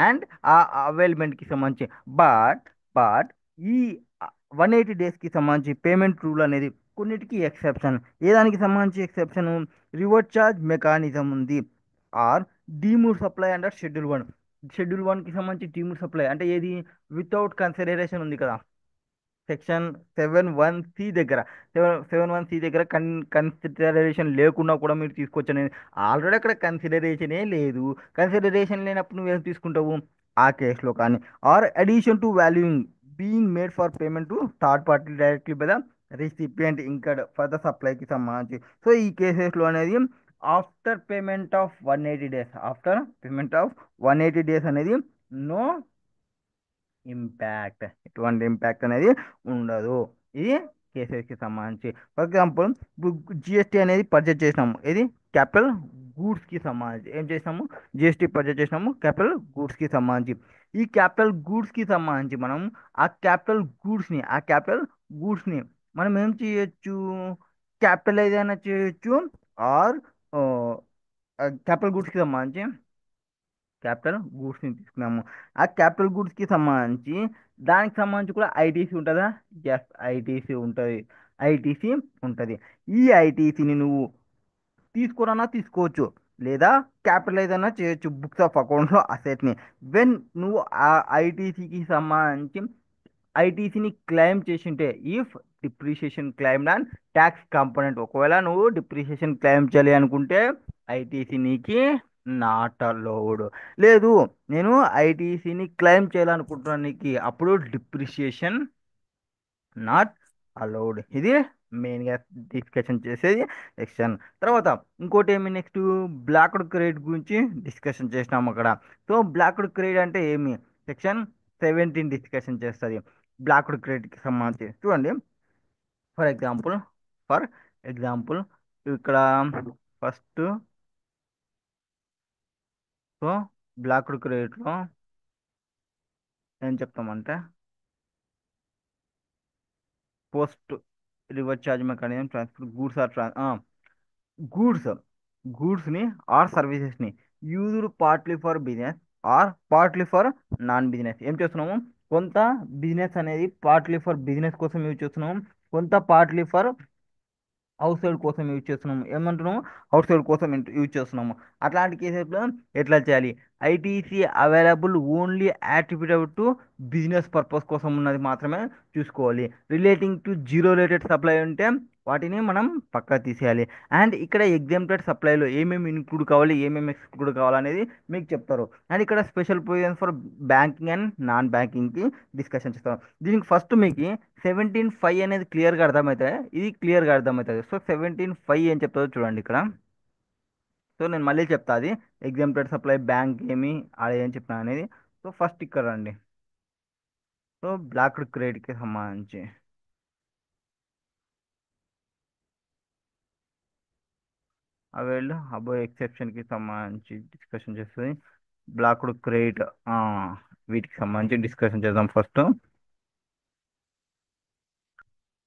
అండ్ ఆ అవైల్మెంట్కి సంబంధించి బట్ ఈ 180 డేస్కి సంబంధించి పేమెంట్ రూల్ అనేది కొన్నిటికి ఎక్సెప్షన్. ఏ దానికి సంబంధించి ఎక్సెప్షన్? రివర్స్ ఛార్జ్ మెకానిజం ఉంది. ఆర్ డీమూర్ సప్లై అండర్ షెడ్యూల్ 1కి సంబంధించి డీమూర్ సప్లై అంటే ఏది? వితౌట్ కన్సిడరేషన్ ఉంది కదా, సెక్షన్ 7(1)(c) దగ్గర. 7(1)(c) దగ్గర కన్సిడరేషన్ లేకుండా కూడా మీరు తీసుకోవచ్చు అనేది. ఆల్రెడీ అక్కడ కన్సిడరేషనే లేదు. కన్సిడరేషన్ లేనప్పుడు నువ్వేం తీసుకుంటావు ఆ కేసులో? కానీ or addition to valuing being made for payment to third party directly by the recipient incurred for the సప్లైకి సంబంధించి. సో ఈ కేసెస్లో అనేది ఆఫ్టర్ పేమెంట్ ఆఫ్ 180 డేస్ అనేది నో ఇంపాక్ట్, ఎటువంటి ఇంపాక్ట్ అనేది ఉండదు. ఇది కేసెస్కి సంబంధించి. ఫర్ ఎగ్జాంపుల్ జిఎస్టీ అనేది పర్చేజ్ చేసినాము, ఇది క్యాపిటల్ గూడ్స్కి సంబంధించి. ఏం చేసినాము? జిఎస్టీ పర్చేజ్ చేసినాము క్యాపిటల్ గూడ్స్కి సంబంధించి. ఈ క్యాపిటల్ గూడ్స్కి సంబంధించి మనం ఆ క్యాపిటల్ గూడ్స్ని మనం ఏం చేయొచ్చు? క్యాపిటలైజ్ అయినా చేయొచ్చు. ఆర్ క్యాపిటల్ గూడ్స్కి సంబంధించి క్యాపిటల్ గూడ్స్ని తీసుకున్నాము. ఆ క్యాపిటల్ గూడ్స్కి సంబంధించి దానికి సంబంధించి కూడా ఐటీసీ ఉంటుందా? ఎస్, ఐటీసీ ఉంటుంది. ఈ ఐటీసీని నువ్వు తీసుకోరన్నా తీసుకోవచ్చు, లేదా క్యాపిటలైజ్ అయినా చేయొచ్చు బుక్స్ ఆఫ్ అకౌంట్లో అసెట్ని. వెన్ నువ్వు ఆ ఐటీసీకి సంబంధించి ఐటీసీని క్లెయిమ్ చేసింటే, if depreciation claim and tax component, ఒకవేళ నువ్వు డిప్రిషియేషన్ క్లెయిమ్ చేయాలి అనుకుంటే ఐటీసీ నీకి నాట్ అలౌడ్. లేదు నేను ఐటీసీని క్లెయిమ్ చేయాలనుకుంటున్నాను నీకు, అప్పుడు డిప్రిషియేషన్ నాట్ అలౌడ్. ఇది మెయిన్గా డిస్కషన్ చేసేది సెక్షన్. తర్వాత ఇంకోటి ఏమి? నెక్స్ట్ బ్లాక్డ్ క్రెడిట్ గురించి డిస్కషన్ చేసినాము అక్కడ. సో బ్లాక్డ్ క్రెడిట్ అంటే ఏమి? సెక్షన్ 17 డిస్కషన్ చేస్తుంది బ్లాక్డ్ క్రెడిట్కి సంబంధించి. చూడండి, ఫర్ ఎగ్జాంపుల్ ఫర్ ఎగ్జాంపుల్ ఇక్కడ ఫస్ట్ సో బ్లాక్డ్ క్రెడిట్లో ఏం చెప్తామంటే post reverse charge mechanism transfer goods or goods గూడ్స్ని ఆర్ సర్వీసెస్ని used partly for business or partly for non business ఏం చేస్తున్నాము కొంత బిజినెస్ అనేది పార్ట్లీ ఫర్ బిజినెస్ కోసం యూజ్ చేస్తున్నాము కొంత పార్ట్లీ ఫర్ అవుట్ సైడ్ కోసం యూజ్ చేస్తున్నాము ఏమంటున్నాము అవుట్ సైడ్ కోసం యూజ్ చేస్తున్నాము అట్లాంటి కేసెస్లో ఎట్లా చేయాలి ITC available only attributable to business purpose కోసం ఉన్నది మాత్రమే చూసుకోవాలి relating to zero related supply ఉంటే వాటిని మనం పక్కా తీసేయాలి అండ్ ఇక్కడ ఎగ్జామ్టెడ్ సప్లైలో ఏమేమి ఇన్క్లూడ్ కావాలి ఏమేమి ఎక్స్క్లూడ్ కావాలనేది మీకు చెప్తారు అండ్ ఇక్కడ special provisions for banking and non బ్యాంకింగ్కి డిస్కషన్ చేస్తారు దీనికి ఫస్ట్ మీకు 17(5) అనేది క్లియర్గా అర్థమవుతుంది ఇది క్లియర్గా అర్థమవుతుంది సో 17(5) ఏం చెప్తుందో చూడండి ఇక్కడ సో నేను మళ్ళీ చెప్తా అది ఎగ్జామ్టెడ్ సప్లై బ్యాంక్ ఏమి అది ఏం చెప్పినా అనేది సో ఫస్ట్ ఇక్కడ రండి సో బ్లాక్డ్ క్రెడిట్కి సంబంధించి అవైల్డ్ అబో ఎక్సెప్షన్కి సంబంధించి డిస్కషన్ చేస్తుంది బ్లాక్డ్ క్రెడిట్ వీటికి సంబంధించి డిస్కషన్ చేద్దాం ఫస్ట్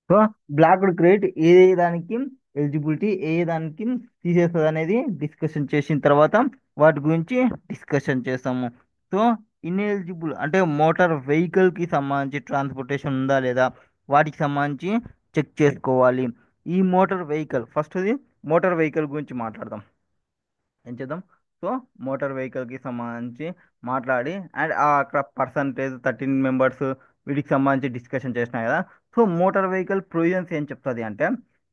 సో బ్లాక్డ్ క్రెడిట్ ఏ దానికి ఎలిజిబిలిటీ ఏ దానికి తీసేస్తుంది అనేది డిస్కషన్ చేసిన తర్వాత వాటి గురించి డిస్కషన్ చేస్తాము సో ఇన్ఎలిజిబుల్ అంటే మోటార్ వెహికల్కి సంబంధించి ట్రాన్స్పోర్టేషన్ ఉందా లేదా వాటికి సంబంధించి చెక్ చేసుకోవాలి ఈ మోటార్ వెహికల్ ఫస్ట్ది మోటార్ వెహికల్ గురించి మాట్లాడదాం ఏం చేద్దాం సో మోటార్ వెహికల్కి సంబంధించి మాట్లాడి అండ్ అక్కడ పర్సంటేజ్ 13 మెంబర్స్ వీటికి సంబంధించి డిస్కషన్ చేసినా కదా సో మోటార్ వెహికల్ ప్రొవిజన్స్ ఏం చెప్తుంది అంటే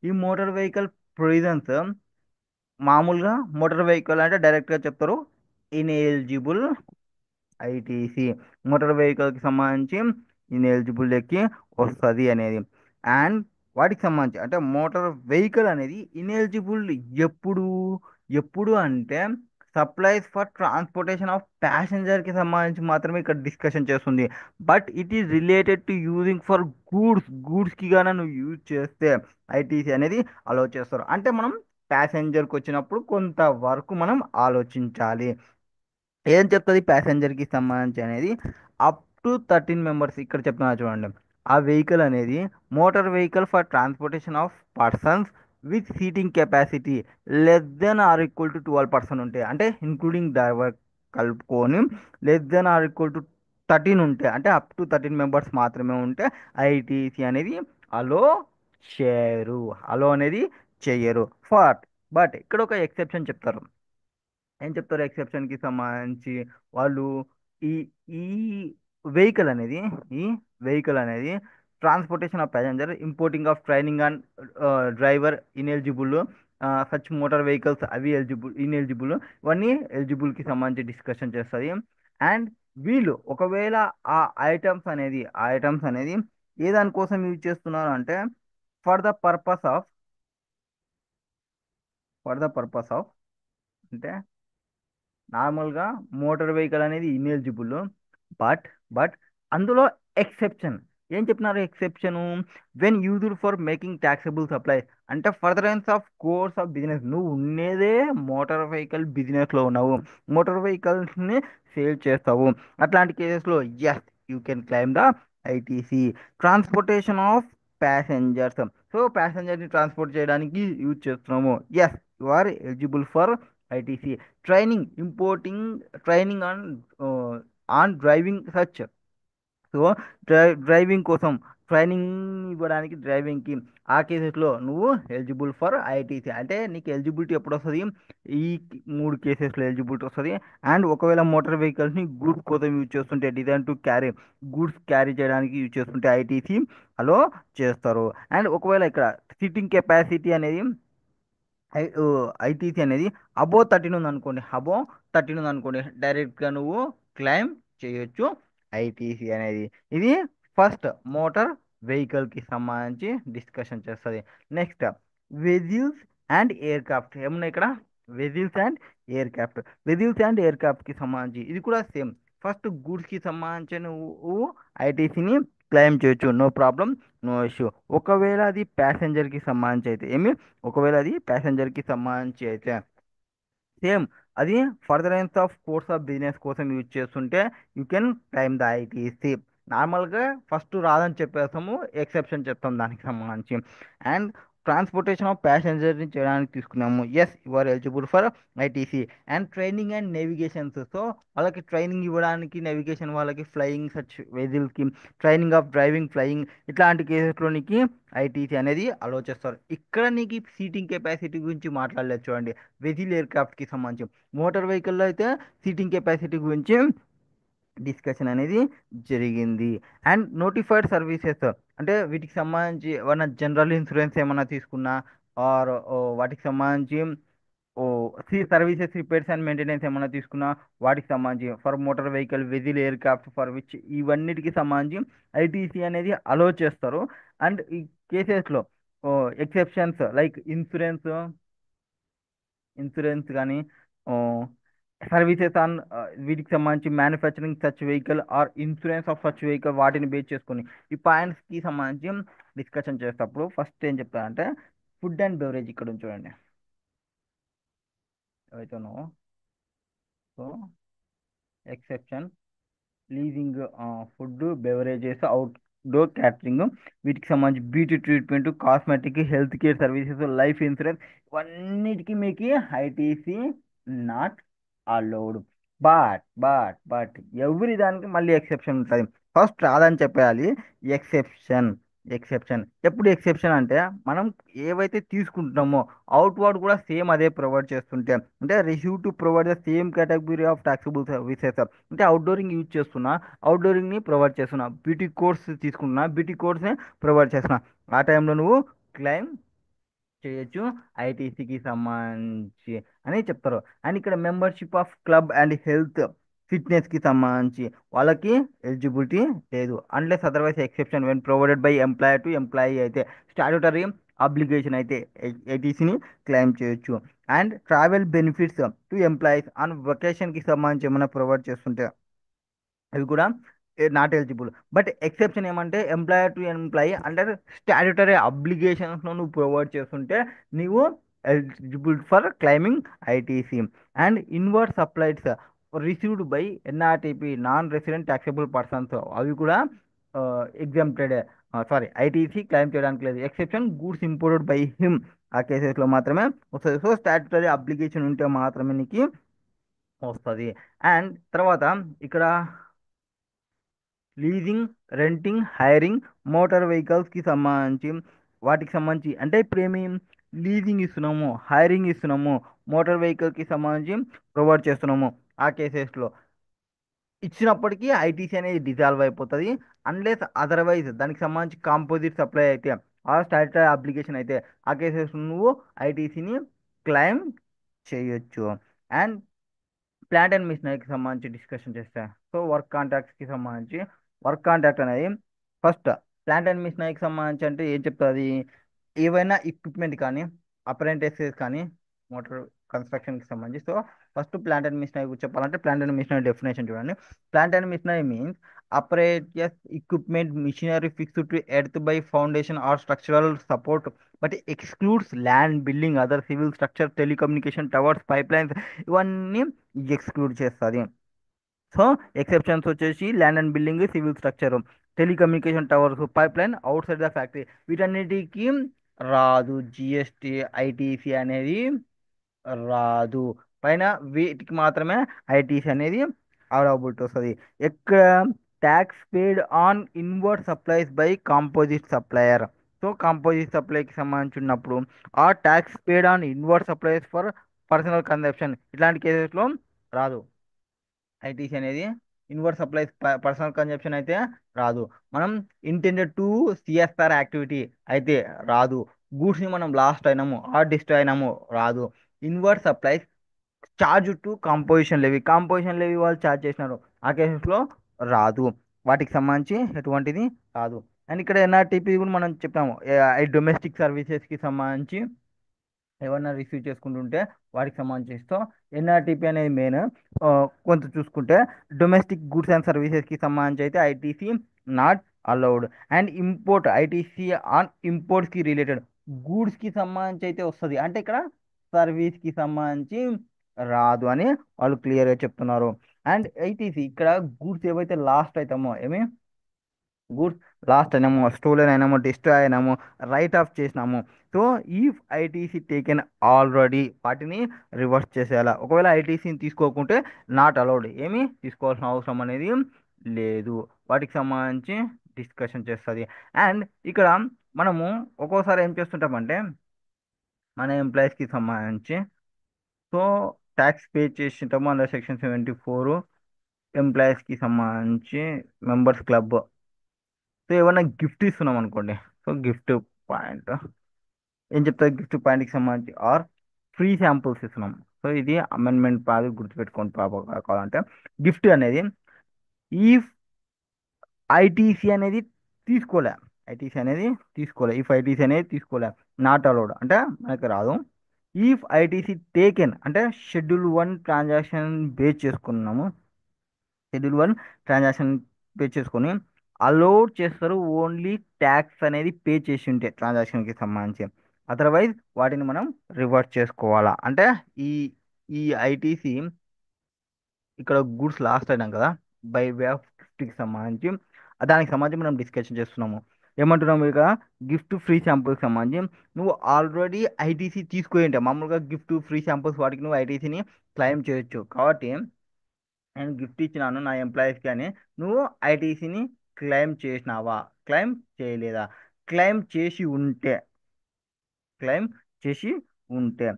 ఈ మోటార్ వెహికల్ ప్రొవిజన్స్ మామూలుగా మోటార్ వెహికల్ అంటే డైరెక్ట్గా చెప్తారు ఇన్ఎలిజిబుల్ ఐటీసీ మోటార్ వెహికల్కి సంబంధించి ఇన్ఎలిజిబుల్ లెక్కి వస్తుంది అనేది అండ్ వాటికి సంబంధించి అంటే మోటార్ వెహికల్ అనేది ఇన్ఎలిజిబుల్ ఎప్పుడు ఎప్పుడు అంటే సప్లైస్ ఫర్ ట్రాన్స్పోర్టేషన్ ఆఫ్ ప్యాసింజర్కి సంబంధించి మాత్రమే ఇక్కడ డిస్కషన్ చేస్తుంది but it is related to using for గూడ్స్కి గాన నువ్వు యూజ్ చేస్తే ఐటీసీ అనేది అలో చేస్తారు అంటే మనం ప్యాసింజర్కి వచ్చినప్పుడు కొంత వరకు మనం ఆలోచించాలి ఏం చెప్తుంది ప్యాసింజర్కి సంబంధించి అనేది అప్ టు 13 మెంబర్స్ ఇక్కడ చెప్తున్నా చూడండి ఆ వెహికల్ అనేది motor vehicle for transportation of persons with seating capacity less than or equal to 12 person ఉంటాయి అంటే ఇంక్లూడింగ్ డ్రైవర్ కలుపుకొని less than or equal to 13 ఉంటే అంటే అప్ టు 13 మెంబర్స్ మాత్రమే ఉంటే ఐటీసీ అనేది అలో చేయరు అలో అనేది చెయ్యరు ఫర్ బట్ ఇక్కడ ఒక ఎక్సెప్షన్ చెప్తారు ఏం చెప్తారు ఎక్సెప్షన్కి సంబంధించి వాళ్ళు ఈ ఈ వెహికల్ అనేది ఈ వెహికల్ అనేది transportation off passenger importing of training and driver ineligible such motor vehicles అవి ఎలిజిబుల్ ఇన్ఎలిజిబుల్ ఇవన్నీ ఎలిజిబుల్కి సంబంధించి డిస్కషన్ చేస్తుంది అండ్ వీళ్ళు ఒకవేళ ఆ ఐటమ్స్ అనేది ఏ దానికోసం యూజ్ చేస్తున్నారు అంటే for the purpose of for the purpose of అంటే నార్మల్గా మోటార్ వెహికల్ అనేది ఇన్ఎలిజిబుల్ బట్ బట్ అందులో ఎక్సెప్షన్ ఏం చెప్పినారు exception when used for making taxable supply అంటే furtherance of course of business నువ్వు ఉండేదే మోటార్ వెహికల్ బిజినెస్లో ఉన్నావు మోటార్ వెహికల్స్ని సేల్ చేస్తావు అట్లాంటి కేసెస్లో yes you can claim the ITC transportation of passengers so ప్యాసెంజర్ని ట్రాన్స్పోర్ట్ చేయడానికి యూజ్ చేస్తున్నాము yes you are eligible for ITC training importing training on driving such so driving కోసం ట్రైనింగ్ ఇవ్వడానికి డ్రైవింగ్కి ఆ కేసెస్లో నువ్వు ఎలిజిబుల్ ఫర్ ఐటీసీ అంటే నీకు ఎలిజిబిలిటీ ఎప్పుడు వస్తుంది ఈ 3 కేసెస్లో ఎలిజిబిలిటీ వస్తుంది అండ్ ఒకవేళ మోటార్ వెహికల్స్ని గూడ్స్ కోసం యూజ్ చేస్తుంటే design to carry goods carry చేయడానికి యూజ్ చేస్తుంటే ఐటీసీ అలో చేస్తారు అండ్ ఒకవేళ ఇక్కడ సిట్టింగ్ కెపాసిటీ అనేది ఐ ఐటీసీ అనేది అబో 13 ఉంది అనుకోండి డైరెక్ట్గా నువ్వు క్లైమ్ చేయొచ్చు ఐటీసీ అనేది ఇది ఫస్ట్ మోటార్ వెహికల్కి సంబంధించి డిస్కషన్ చేస్తుంది next vessels and aircraft ఏమున్నాయి ఇక్కడ vessels and aircraft vessels and air క్రాఫ్ట్కి సంబంధించి ఇది కూడా సేమ్ ఫస్ట్ గూడ్స్కి సంబంధించి నువ్వు ఐటీసీని క్లెయిమ్ చేయొచ్చు నో ప్రాబ్లం నో ఇష్యూ ఒకవేళ అది ప్యాసింజర్కి సంబంధించి అయితే ఒకవేళ అది ప్యాసింజర్కి సంబంధించి అయితే సేమ్ అది furtherance of course of business కోసం యూజ్ చేస్తుంటే you can claim the ITC. నార్మల్గా ఫస్ట్ రాదని చెప్పేస్తాము, ఎక్సెప్షన్ చెప్తాం దానికి సంబంధించి. అండ్ ట్రాన్స్పోర్టేషన్ ఆఫ్ ప్యాసింజర్ని చేయడానికి తీసుకున్నాము, yes you are eligible for ITC. And training and navigations, so వాళ్ళకి ట్రైనింగ్ ఇవ్వడానికి నెవిగేషన్, వాళ్ళకి ఫ్లయింగ్ సచ్ వెజిల్కి ట్రైనింగ్ ఆఫ్ డ్రైవింగ్ ఫ్లయింగ్ ఇట్లాంటి కేసెస్లోనికి ఐటీసీ అనేది అలో చేస్తారు. ఇక్కడ నీకు సీటింగ్ కెపాసిటీ గురించి మాట్లాడలేదు చూడండి, వెజిల్ ఎయిర్క్రాఫ్ట్కి సంబంధించి. మోటార్ వెహికల్లో అయితే సీటింగ్ కెపాసిటీ గురించి డిస్కషన్ అనేది జరిగింది. అండ్ నోటిఫైడ్ సర్వీసెస్ అంటే వీటికి సంబంధించి ఏమన్నా జనరల్ ఇన్సూరెన్స్ ఏమన్నా తీసుకున్నా, ఆర్ వాటికి సంబంధించి ఓ సర్వీసెస్ రిపేర్స్ అండ్ మెయింటెనెన్స్ ఏమన్నా తీసుకున్నా, వాటికి సంబంధించి for motor vehicle vessel aircraft for which ఇవన్నిటికి సంబంధించి ఐటీసీ అనేది అలో చేస్తారు. అండ్ ఈ కేసెస్లో ఎక్సెప్షన్స్ లైక్ ఇన్సూరెన్స్ కానీ, సర్వీసెస్ ఆన్ వీటికి సంబంధించి manufacturing such vehicle or insurance of such vehicle, వాటిని బేస్ చేసుకొని ఈ పాయింట్స్కి సంబంధించి డిస్కషన్ చేసేటప్పుడు ఫస్ట్ ఏం చెప్తారంటే ఫుడ్ అండ్ బెవరేజ్ ఇక్కడ ఉంది చూడండి, ఏవైతేనో. So exception leasing, food beverages, outdoor catering, వీటికి సంబంధించి beauty treatment, cosmetic, health care services, life insurance, ఇవన్నిటికీ మీకు ITC not allowed. But every దానికి మళ్ళీ ఎక్సెప్షన్ ఉంటుంది. ఫస్ట్ రాదని చెప్పేయాలి, ఎక్సెప్షన్. ఎప్పుడు ఎక్సెప్షన్ అంటే మనం ఏవైతే తీసుకుంటున్నామో అవుట్వర్డ్ కూడా సేమ్ అదే ప్రొవైడ్ చేస్తుంటే, అంటే receive to provide the same category of taxable services. అంటే అవుట్డోరింగ్ యూజ్ చేస్తున్నా, అవుట్డోరింగ్ని ప్రొవైడ్ చేస్తున్నా, బ్యూటీ కోర్స్ తీసుకుంటున్నా, బ్యూటీ కోర్స్ని ప్రొవైడ్ చేస్తున్నా, ఆ టైంలో నువ్వు క్లైమ్ చేయొచ్చు ఐటీసీకి సంబంధించి అని చెప్తారు. అండ్ ఇక్కడ membership of club and health ఫిట్నెస్కి సంబంధించి వాళ్ళకి ఎలిజిబిలిటీ లేదు, unless otherwise exception when provided by employer to employee అయితే స్టాట్యూటరీ అబ్లిగేషన్ అయితే ఐటీసీని క్లెయిమ్ చేయొచ్చు. And travel benefits to employees on వెకేషన్కి సంబంధించి ఏమైనా ప్రొవైడ్ చేస్తుంటే అవి కూడా నాట్ ఎలిజిబుల్. బట్ ఎక్సెప్షన్ ఏమంటే employer to employee under statutory అబ్లిగేషన్స్లో నువ్వు ప్రొవైడ్ చేస్తుంటే నీవు eligible for claiming ITC. And inward supplies received by NRTP non resident taxable persons, అవి కూడా ఎగ్జామ్టెడ్, సారీ ఐటీసీ క్లైమ్ చేయడానికి లేదు. Exception goods imported by him, ఆ కేసెస్లో మాత్రమే వస్తుంది. సో స్టాట్యుటరీ అబ్లిగేషన్ ఉంటే మాత్రమే నీకు వస్తుంది. అండ్ తర్వాత ఇక్కడ లీజింగ్, రెంటింగ్, హైరింగ్ మోటార్ వెహికల్స్కి సంబంధించి, వాటికి సంబంధించి అంటే ఇప్పుడు ఏమి లీజింగ్ ఇస్తున్నాము, హైరింగ్ ఇస్తున్నాము, మోటార్ వెహికల్కి సంబంధించి ప్రొవైడ్ చేస్తున్నాము, ఆ కేసెస్లో ఇచ్చినప్పటికీ ఐటీసీ అనేది డిజాల్వ్ అయిపోతుంది. అన్లెస్ అదర్వైజ్ దానికి సంబంధించి కాంపోజిట్ సప్లై అయితే ఆ స్టాట్యుటరీ అప్లికేషన్ అయితే ఆ కేసెస్ నువ్వు ఐటీసీని క్లైమ్ చేయొచ్చు. అండ్ ప్లాంట్ అండ్ మిషనరీకి సంబంధించి డిస్కషన్ చేస్తే, సో వర్క్ కాంట్రాక్ట్స్కి సంబంధించి వర్క్ కాంట్రాక్ట్ అనేది ఫస్ట్ ప్లాంట్ అండ్ మిషనరీకి సంబంధించి అంటే ఏం చెప్తుంది, ఏవైనా ఎక్విప్మెంట్ కానీ అప్రెంటిసెస్ కానీ మోటార్ కన్స్ట్రక్షన్కి సంబంధించి. So first plant and machinery గురించి చెప్పాలంటే ప్లాంట్ అండ్ మిషనరీ డెఫినేషన్ చూడండి. Plant and machinery means apparatus equipment machinery fixed to earth by foundation or structural support but excludes land building other civil structure telecommunication towers pipelines, ఇవన్నీ exclude చేస్తుంది. So exceptions వచ్చేసి land and building, civil structure, telecommunication towers, pipe line out side the factory, వీటన్నిటికీ రాదు GST ITC అనేది రాదు. పైన వీటికి మాత్రమే ఐటీసీ అనేది అవైలబిలిటీ వస్తుంది. ఎక్కడ tax paid on inward supplies by composite supplier. So composite సప్లైకి సంబంధించి ఉన్నప్పుడు ఆ tax paid on inward supplies for personal consumption, ఇట్లాంటి కేసెస్లో రాదు ఐటీసీ అనేది. ఇన్వర్డ్ సప్లైస్ పర్సనల్ కన్జప్షన్ అయితే రాదు. మనం ఇంటెండెడ్ టు సిఎస్ఆర్ యాక్టివిటీ అయితే రాదు. గూడ్స్ని మనం లాస్ట్ అయినాము ఆర్ డిస్ట్రాయ్ అయినాము రాదు. Inward supplies charge to composition levy వాళ్ళు చార్జ్ చేసినారు, ఆ కేసెస్లో రాదు. వాటికి సంబంధించి ఎటువంటిది రాదు. అండ్ ఇక్కడ ఎన్ఆర్టీపీ కూడా మనం చెప్పాము, డొమెస్టిక్ సర్వీసెస్కి సంబంధించి ఏమన్నా రిసీవ్ చేసుకుంటుంటే వాటికి సంబంధించి ఎన్ఆర్టీపీ అనేది మెయిన్. కొంత చూసుకుంటే డొమెస్టిక్ గూడ్స్ అండ్ సర్వీసెస్కి సంబంధించి అయితే ITC not allowed. And import ITC on ఇంపోర్ట్స్కి రిలేటెడ్ గూడ్స్కి సంబంధించి అయితే వస్తుంది. అంటే ఇక్కడ సర్వీస్కి సంబంధించి రాదు అని వాళ్ళు క్లియర్గా చెప్తున్నారు. అండ్ ఐటీసీ ఇక్కడ గూడ్స్ ఏవైతే లాస్ట్ అవుతామో ఏమి గూడ్స్ లాస్ట్ అయినాము, స్టోలెన్ అయినాము, డిస్ట్రాయ్ అయినాము, రైట్ ఆఫ్ చేసినాము. So if ITC taken already వాటిని రివర్స్ చేసేయాలా. ఒకవేళ ఐటీసీని తీసుకోకుంటే నాట్ అలౌడ్, ఏమీ తీసుకోవాల్సిన అవసరం అనేది లేదు. వాటికి సంబంధించి డిస్కషన్ చేస్తుంది. అండ్ ఇక్కడ మనము ఒక్కోసారి ఏం చేస్తుంటామంటే మన ఎంప్లాయీస్కి సంబంధించి సో ట్యాక్స్ పే చేసింటాము అండర్ సెక్షన్ 74 ఎంప్లాయీస్కి సంబంధించి మెంబర్స్ క్లబ్. సో ఏమన్నా గిఫ్ట్ ఇస్తున్నాం అనుకోండి, సో గిఫ్ట్ పాయింట్ ఏం చెప్తారు, గిఫ్ట్ పాయింట్కి సంబంధించి ఆర్ ఫ్రీ శాంపుల్స్ ఇస్తున్నాం. సో ఇది అమెండ్మెంట్ కాదు, గుర్తుపెట్టుకోండి పాప కావాలంటే. గిఫ్ట్ అనేది ఈ ఐటీసీ అనేది తీసుకోలే, ఐటీసీ అనేది తీసుకోలే, ఇఫ్ ఐటీసీ అనేది తీసుకోలే నాట్ అలౌడ్ అంటే మనకి రాదు. ఈఫ్ ఐటీసీ టేకెన్ అంటే షెడ్యూల్ 1 ట్రాన్సాక్షన్ బేస్ చేసుకున్నాము, షెడ్యూల్ 1 ట్రాన్సాక్షన్ పే చేసుకొని అలౌడ్ చేస్తారు ఓన్లీ ట్యాక్స్ అనేది పే చేసి ఉంటే ట్రాన్సాక్షన్కి సంబంధించి. అదర్వైజ్ వాటిని మనం రివర్స్ చేసుకోవాలా. అంటే ఈ ఈ ఐటీసీ ఇక్కడ గూడ్స్ లాస్ట్ అయినాం కదా బై వే ఆఫ్ గిఫ్ట్కి సంబంధించి, దానికి సంబంధించి మనం డిస్కషన్ చేస్తున్నాము. ఏమంటున్నాము ఇక గిఫ్ట్ ఫ్రీ శాంపుల్కి సంబంధించి నువ్వు ఆల్రెడీ ఐటీసీ తీసుకొని ఉంటావు. మామూలుగా గిఫ్ట్ ఫ్రీ శాంపుల్స్ వాటికి నువ్వు ఐటీసీని క్లెయిమ్ చేయొచ్చు. కాబట్టి నేను గిఫ్ట్ ఇచ్చినాను నా ఎంప్లాయీస్కి అని నువ్వు ఐటీసీని క్లెయిమ్ చేసినావా, క్లెయిమ్ చేయలేదా. క్లెయిమ్ చేసి ఉంటే క్లెయిమ్ చేసి ఉంటే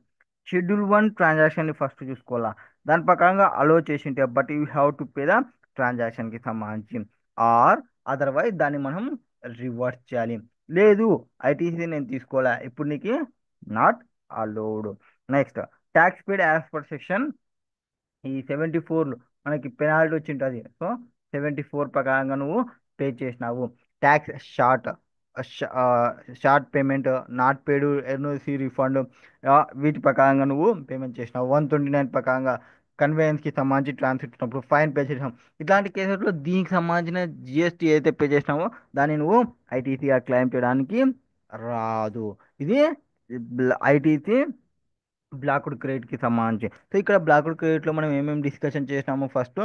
షెడ్యూల్ 1 ట్రాన్సాక్షన్ని ఫస్ట్ చూసుకోవాలా. దాని ప్రకారంగా అలో చేసి ఉంటే but you have to pay the ట్రాన్సాక్షన్కి సంబంధించి ఆర్ అదర్వైజ్ దాన్ని మనం రివర్స్ చేయాలి. లేదు ఐటీసీ నేను తీసుకోలే, ఇప్పుడు నీకు not allowed. Next tax paid as per section ఈ 74 మనకి పెనాల్టీ వచ్చి ఉంటుంది. సో 74 ప్రకారంగా నువ్వు పే చేసినావు. Tax short payment, not paid, NOC refund, వీటి ప్రకారంగా నువ్వు పేమెంట్ చేసినావు. 129 ప్రకారంగా కన్వేయన్స్కి సంబంధించి ట్రాన్స్ఫర్ ఇచ్చినప్పుడు ఫైన్ పే చేసినావు. ఇట్లాంటి కేసుల్లో దీనికి సంబంధించిన జిఎస్టీ ఏదైతే పే చేసినావో దాన్ని నువ్వు ఐటీసీగా క్లెయిమ్ చేయడానికి రాదు. ఇది ఐటీసీ బ్లాక్డ్ క్రెడిట్కి సంబంధించి. సో ఇక్కడ బ్లాక్డ్ క్రెడిట్లో మనం ఏమేమి డిస్కషన్ చేసినాము, ఫస్ట్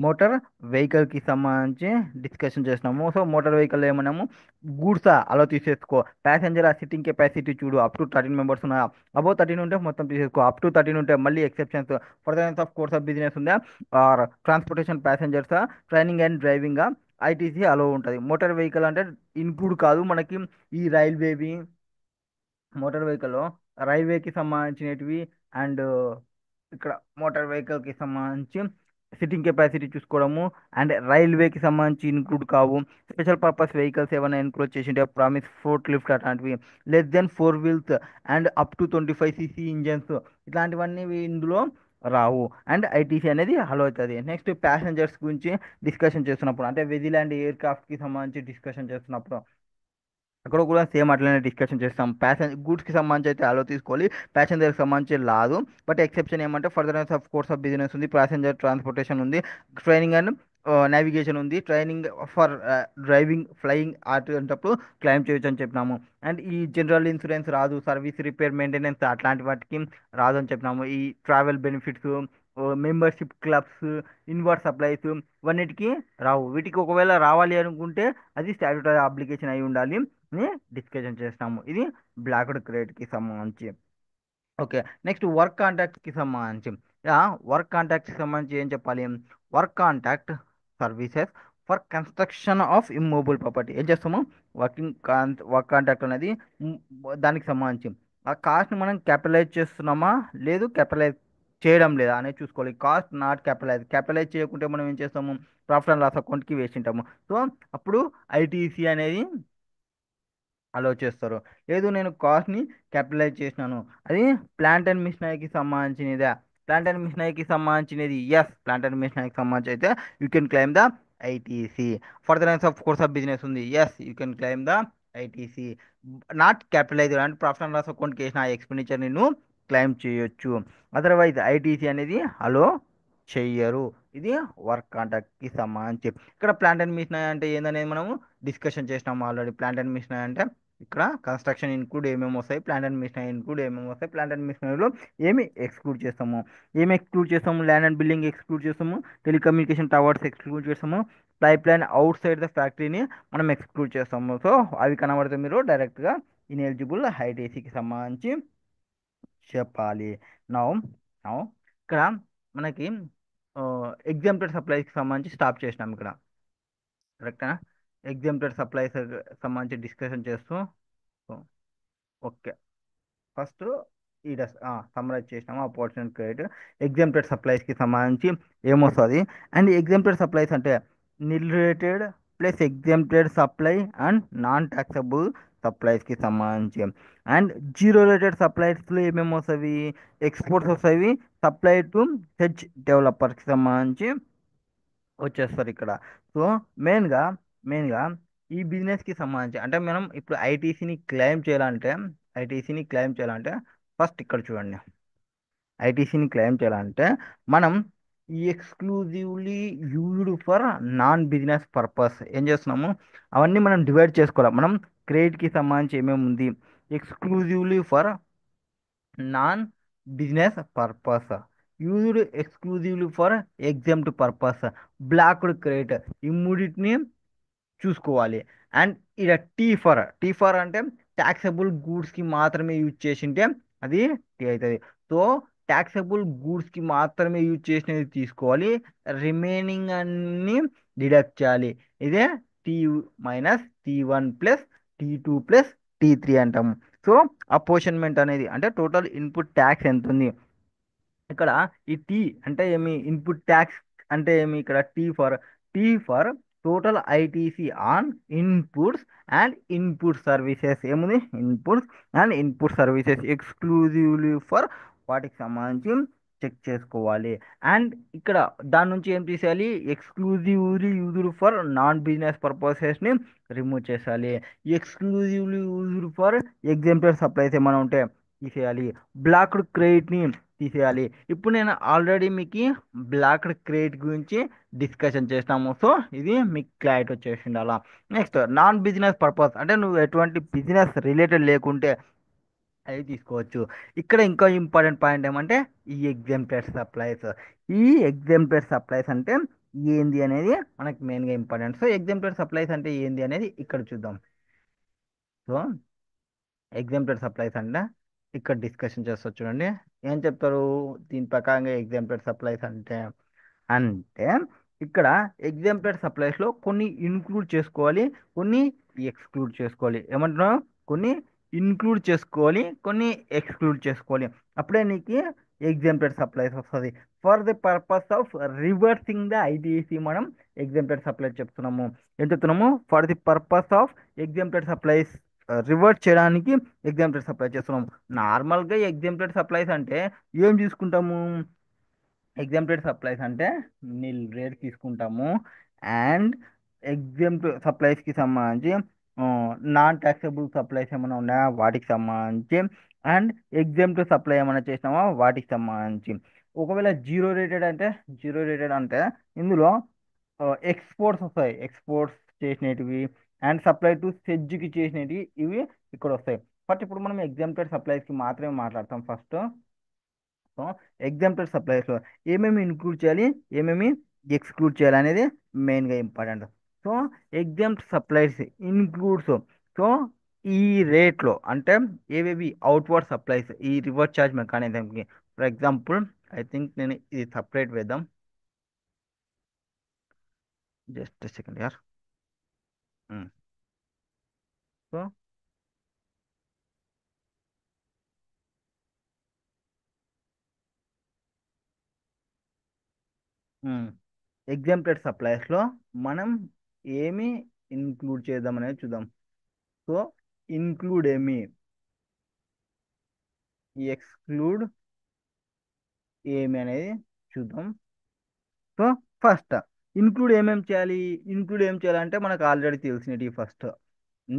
మోటార్ వెహికల్కి సంబంధించి డిస్కషన్ చేసినాము. సో మోటార్ వెహికల్ ఏమన్నాము, గూడ్సా అలా తీసేసుకో, ప్యాసింజర్ ఆ సిట్టింగ్ కెపాసిటీ చూడు అప్ టు 13 మెంబర్స్ ఉన్నాయా, అబౌవ్ 13 ఉంటే మొత్తం తీసేసుకో, అప్ టు 13 ఉంటే మళ్ళీ exceptions furtherance of course of business ఉందా or transportation passengers training and driving ITC allow ఉంటుంది. మోటార్ వెహికల్ అంటే ఇన్క్లూడ్ కాదు మనకి ఈ రైల్వేవి, మోటార్ వెహికల్లో రైల్వేకి సంబంధించినటివి అండ్ ఇక్కడ మోటార్ వెహికల్కి సంబంధించి సిట్టింగ్ కెపాసిటీ చూసుకోవడము అండ్ రైల్వేకి సంబంధించి ఇన్క్లూడ్ కావు. స్పెషల్ పర్పస్ వెహికల్స్ ఏమైనా ఇన్క్లూడ్ చేసి ఉంటే ప్రామిస్ ఫోర్ట్ లిఫ్ట్ అట్లాంటివి, less than 4 wheels and up to 25 cc engines ఇట్లాంటివన్నీ ఇందులో రావు. అండ్ ఐటీసీ అనేది అలో అవుతుంది. నెక్స్ట్ ప్యాసింజర్స్ గురించి డిస్కషన్ చేస్తున్నప్పుడు అంటే వెజిల్ అండ్ ఎయిర్ క్రాఫ్ట్కి సంబంధించి డిస్కషన్ చేస్తున్నప్పుడు అక్కడ కూడా సేమ్ అట్లనే డిస్కషన్ చేస్తాం. గూడ్స్కి సంబంధించి అయితే అలో తీసుకోవాలి, ప్యాసింజర్కి సంబంధించి లాదు. బట్ ఎక్సెప్షన్ ఏమంటే ఫర్దర్నెస్ ఆఫ్ కోర్స్ ఆఫ్ బిజినెస్ ఉంది, ప్యాసింజర్ ట్రాన్స్పోర్టేషన్ ఉంది, ట్రైనింగ్ అండ్ నావిగేషన్ ఉంది, ట్రైనింగ్ ఫర్ డ్రైవింగ్ ఫ్లయింగ్ అటువంటిప్పుడు క్లెయిమ్ చేయొచ్చు అని చెప్పినాము. అండ్ ఈ జనరల్ ఇన్సూరెన్స్ రాదు, సర్వీస్ రిపేర్ మెయింటెనెన్స్ అట్లాంటి వాటికి రాదు అని చెప్పినాము. ఈ travel benefits, membership clubs, inverse supplies ఇవన్నిటికీ రావు. వీటికి ఒకవేళ రావాలి అనుకుంటే అది స్టాట్యూటరీ అప్లికేషన్ అయి ఉండాలి అని డిస్కషన్ చేస్తాము. ఇది బ్లాక్డ్ క్రెడిట్కి సంబంధించి. ఓకే, నెక్స్ట్ వర్క్ కాంట్రాక్ట్కి సంబంధించి. వర్క్ కాంట్రాక్ట్కి సంబంధించి ఏం చెప్పాలి, work contract services for construction of immovable property. ఏం చేస్తాము, వర్క్ కాంట్రాక్ట్ అనేది మ్, దానికి సంబంధించి ఆ కాస్ట్ని మనం క్యాపిటలైజ్ చేస్తున్నామా లేదు క్యాపిటలైజ్ చేయడం లేదా అనేది చూసుకోవాలి. కాస్ట్ నాట్ క్యాపిటలైజ్ చేయకుంటే మనం ఏం చేస్తాము, ప్రాఫిట్ అండ్ లాస్ అకౌంట్కి వేసింటాము. సో అప్పుడు ఐటీసీ అనేది అలో చేస్తారు. లేదు నేను కాస్ట్ని క్యాపిటలైజ్ చేసినాను, అది ప్లాంట్ అండ్ మిషనరీకి సంబంధించినదా, ప్లాంట్ అండ్ మిషనరీకి సంబంధించినది, ఎస్ ప్లాంట్ అండ్ మిషనరీకి సంబంధించి అయితే you can claim the ITC. Furtherance of course of business ఉంది, yes you can claim the ITC. Not capitalize అంటే ప్రాఫిట్ అండ్ లాస్ అకౌంట్కి వేసిన ఆ ఎక్స్పెండిచర్ నేను క్లెయిమ్ చేయొచ్చు. అదర్వైజ్ ఐటీసీ అనేది అలో చెయ్యరు. ఇది వర్క్ కాంట్రాక్ట్కి సంబంధించి. ఇక్కడ ప్లాంట్ అండ్ మిషనరీ అంటే ఏందనేది మనము డిస్కషన్ చేసినాము ఆల్రెడీ. ప్లాంట్ అండ్ మిషనరీ అంటే ఇక్కడ కన్స్ట్రక్షన్ ఇన్క్లూడ్ ఏమేమి వస్తాయి, ప్లాంట్ అండ్ మిషనరీ ఇన్క్లూడ్ ఏమేమి వస్తాయి, ప్లాంట్ అండ్ మిషనరీలో ఏమి ఎక్స్క్లూడ్ చేస్తాము, ఏమి ఎక్స్క్లూడ్ చేస్తాము, ల్యాండ్ అండ్ బిల్డింగ్ ఎక్స్క్లూడ్ చేస్తాము, టెలికమ్యూనికేషన్ టవర్స్ ఎక్స్క్లూడ్ చేస్తాము, pipe line out side the ఫ్యాక్టరీని మనం ఎక్స్క్లూడ్ చేస్తాము. సో అవి కనబడితే మీరు డైరెక్ట్గా ఇన్ఎలిజిబుల్ ఐటీసీకి సంబంధించి చెప్పాలి. నౌ నౌ ఇక్కడ మనకి ఎగ్జామ్టెడ్ సప్లైస్కి సంబంధించి స్టాప్ చేసినాం ఇక్కడ, కరెక్టా? ఎగ్జామ్టెడ్ సప్లైస్ సంబంధించి డిస్కషన్ చేస్తూ ఓకే. ఫస్ట్ ఈ సమ్మరైజ్ చేసినాము ఆపర్చునిటీ క్రెడిట్ ఎగ్జామ్టెడ్ సప్లైస్కి సంబంధించి ఏమొస్తుంది. అండ్ ఎగ్జామ్టెడ్ సప్లైస్ అంటే nil related plus exempted supply and non taxable సప్లైస్కి సంబంధించి. అండ్ జీరో రిలేటెడ్ సప్లైస్లో ఏమేమి వస్తాయి, ఎక్స్పోర్ట్స్ వస్తాయి, సప్లై టు హెచ్ డెవలపర్కి సంబంధించి వచ్చేస్తారు ఇక్కడ. సో మెయిన్గా మెయిన్గా ఈ బిజినెస్కి సంబంధించి అంటే మనం ఇప్పుడు ఐటీసీని క్లెయిమ్ చేయాలంటే ఫస్ట్ ఇక్కడ చూడండి. ఐటీసీని క్లెయిమ్ చేయాలంటే మనం ఈ exclusively used for non business purpose ఏం చేస్తున్నాము, అవన్నీ మనం డివైడ్ చేసుకోవాలి. మనం క్రెడిట్కి సంబంధించి ఏమేమి ఉంది, exclusively for non business purpose, used exclusively for exempt purpose, blocked credit, ఈ మూడింటిని చూసుకోవాలి. అండ్ ఇక్కడ టీ ఫర్ అంటే ట్యాక్సబుల్ గూడ్స్కి మాత్రమే యూజ్ చేసింటే అది టీ అవుతుంది. సో ట్యాక్సబుల్ గూడ్స్కి మాత్రమే యూజ్ చేసినది తీసుకోవాలి, రిమైనింగ్ అన్ని డిడక్ట్ చేయాలి. ఇదే T1 + T2 + T3 అంటాము. సో అపోర్షన్మెంట్ అనేది అంటే టోటల్ ఇన్పుట్ ట్యాక్స్ ఎంత ఉంది. ఇక్కడ ఈ టీ అంటే ఏమి, ఇన్పుట్ ట్యాక్స్ అంటే ఏమి, ఇక్కడ T for total ITC on inputs and input services ఏముంది, inputs and input services exclusively for వాటికి సంబంధించి చెక్ చేసుకోవాలి. అండ్ ఇక్కడ దాని నుంచి ఏం తీసేయాలి, exclusively used for non business పర్పసెస్ని రిమూవ్ చేసేయాలి. Exclusively used for example supplies ఏమైనా ఉంటే తీసేయాలి, బ్లాక్డ్ క్రెడిట్ని తీసేయాలి. ఇప్పుడు నేను ఆల్రెడీ మీకు బ్లాక్డ్ క్రెడిట్ గురించి డిస్కషన్ చేసినాము. సో ఇది మీకు క్లారిటీ వచ్చేసింది అలా. నెక్స్ట్ నాన్ బిజినెస్ పర్పస్ అంటే నువ్వు ఎటువంటి బిజినెస్ రిలేటెడ్ లేకుంటే అది తీసుకోవచ్చు. ఇక్కడ ఇంకా ఇంపార్టెంట్ పాయింట్ ఏమంటే ఈ ఎగ్జాంప్టెడ్ సప్లైస్. ఈ ఎగ్జాంప్టెడ్ సప్లైస్ అంటే ఏంది అనేది మనకి మెయిన్గా ఇంపార్టెంట్. సో ఎగ్జాంప్టెడ్ సప్లైస్ అంటే ఏంది అనేది ఇక్కడ చూద్దాం. సో ఎగ్జాంప్టెడ్ సప్లైస్ అంటే ఇక్కడ డిస్కషన్ చేస్తారు చూడండి. ఏం చెప్తారు దీని ప్రకారంగా ఎగ్జాంప్టెడ్ సప్లైస్ అంటే, అంటే ఇక్కడ ఎగ్జాంప్టెడ్ సప్లైస్లో కొన్ని ఇన్క్లూడ్ చేసుకోవాలి, కొన్ని ఎక్స్క్లూడ్ చేసుకోవాలి. ఏమంటున్నావు, కొన్ని ఇన్క్లూడ్ చేసుకోవాలి, కొన్ని ఎక్స్క్లూడ్ చేసుకోవాలి. అప్పుడే నీకు ఎగ్జాంప్టెడ్ సప్లైస్ వస్తుంది. For the purpose of reversing the ITC మనం ఎగ్జాంప్టెడ్ సప్లైస్ చెప్తున్నాము. ఏం చెప్తున్నాము, for the purpose of exempted supplies revert చేయడానికి ఎగ్జాంప్టెడ్ సప్లై చేస్తున్నాము. నార్మల్గా ఎగ్జాంప్టెడ్ సప్లైస్ అంటే ఏం తీసుకుంటాము, ఎగ్జాంప్టెడ్ సప్లైస్ అంటే నిల్ రేట్ తీసుకుంటాము. అండ్ ఎగ్జాంప్ట్ సప్లైస్కి సంబంధించి నాన్ ట్యాక్సబుల్ సప్లైస్ ఏమైనా ఉన్నాయా వాటికి సంబంధించి, అండ్ ఎగ్జాంప్ట్ సప్లై ఏమైనా చేసినామా వాటికి సంబంధించి. ఒకవేళ జీరో రేటెడ్ అంటే ఇందులో ఎక్స్పోర్ట్స్ వస్తాయి, ఎక్స్పోర్ట్స్ చేసినవి అండ్ సప్లై టు సెజ్కి చేసినవి ఇవి ఇక్కడ వస్తాయి. బట్ ఇప్పుడు మనం ఎగ్జాంప్టెడ్ సప్లైస్కి మాత్రమే మాట్లాడతాం ఫస్ట్. సో ఎగ్జాంపుల్ సప్లైస్లో ఏమేమి ఇన్క్లూడ్ చేయాలి, ఏమేమి ఎక్స్క్లూడ్ చేయాలి అనేది మెయిన్గా important. So exempt supplies includes, so ఈ రేట్లో అంటే ఏవేవి అవుట్వర్డ్ సప్లైస్ ఈ రివర్స్ ఛార్జ్ మెకానిజంకి. ఫర్ ఎగ్జాంపుల్ ఐ థింక్ నేను ఇది సపరేట్ వేద్దాం, just second year. So exempted సప్లైస్లో మనం ఏమి ఇన్క్లూడ్ చేద్దాం అనేది చూద్దాం. సో ఇన్క్లూడ్ ఏమి, ఎక్స్క్లూడ్ ఏమి అనేది చూద్దాం. సో ఫస్ట్ ఇన్క్లూడ్ ఏం చేయాలంటే మనకు ఆల్రెడీ తెలిసినవి. ఫస్ట్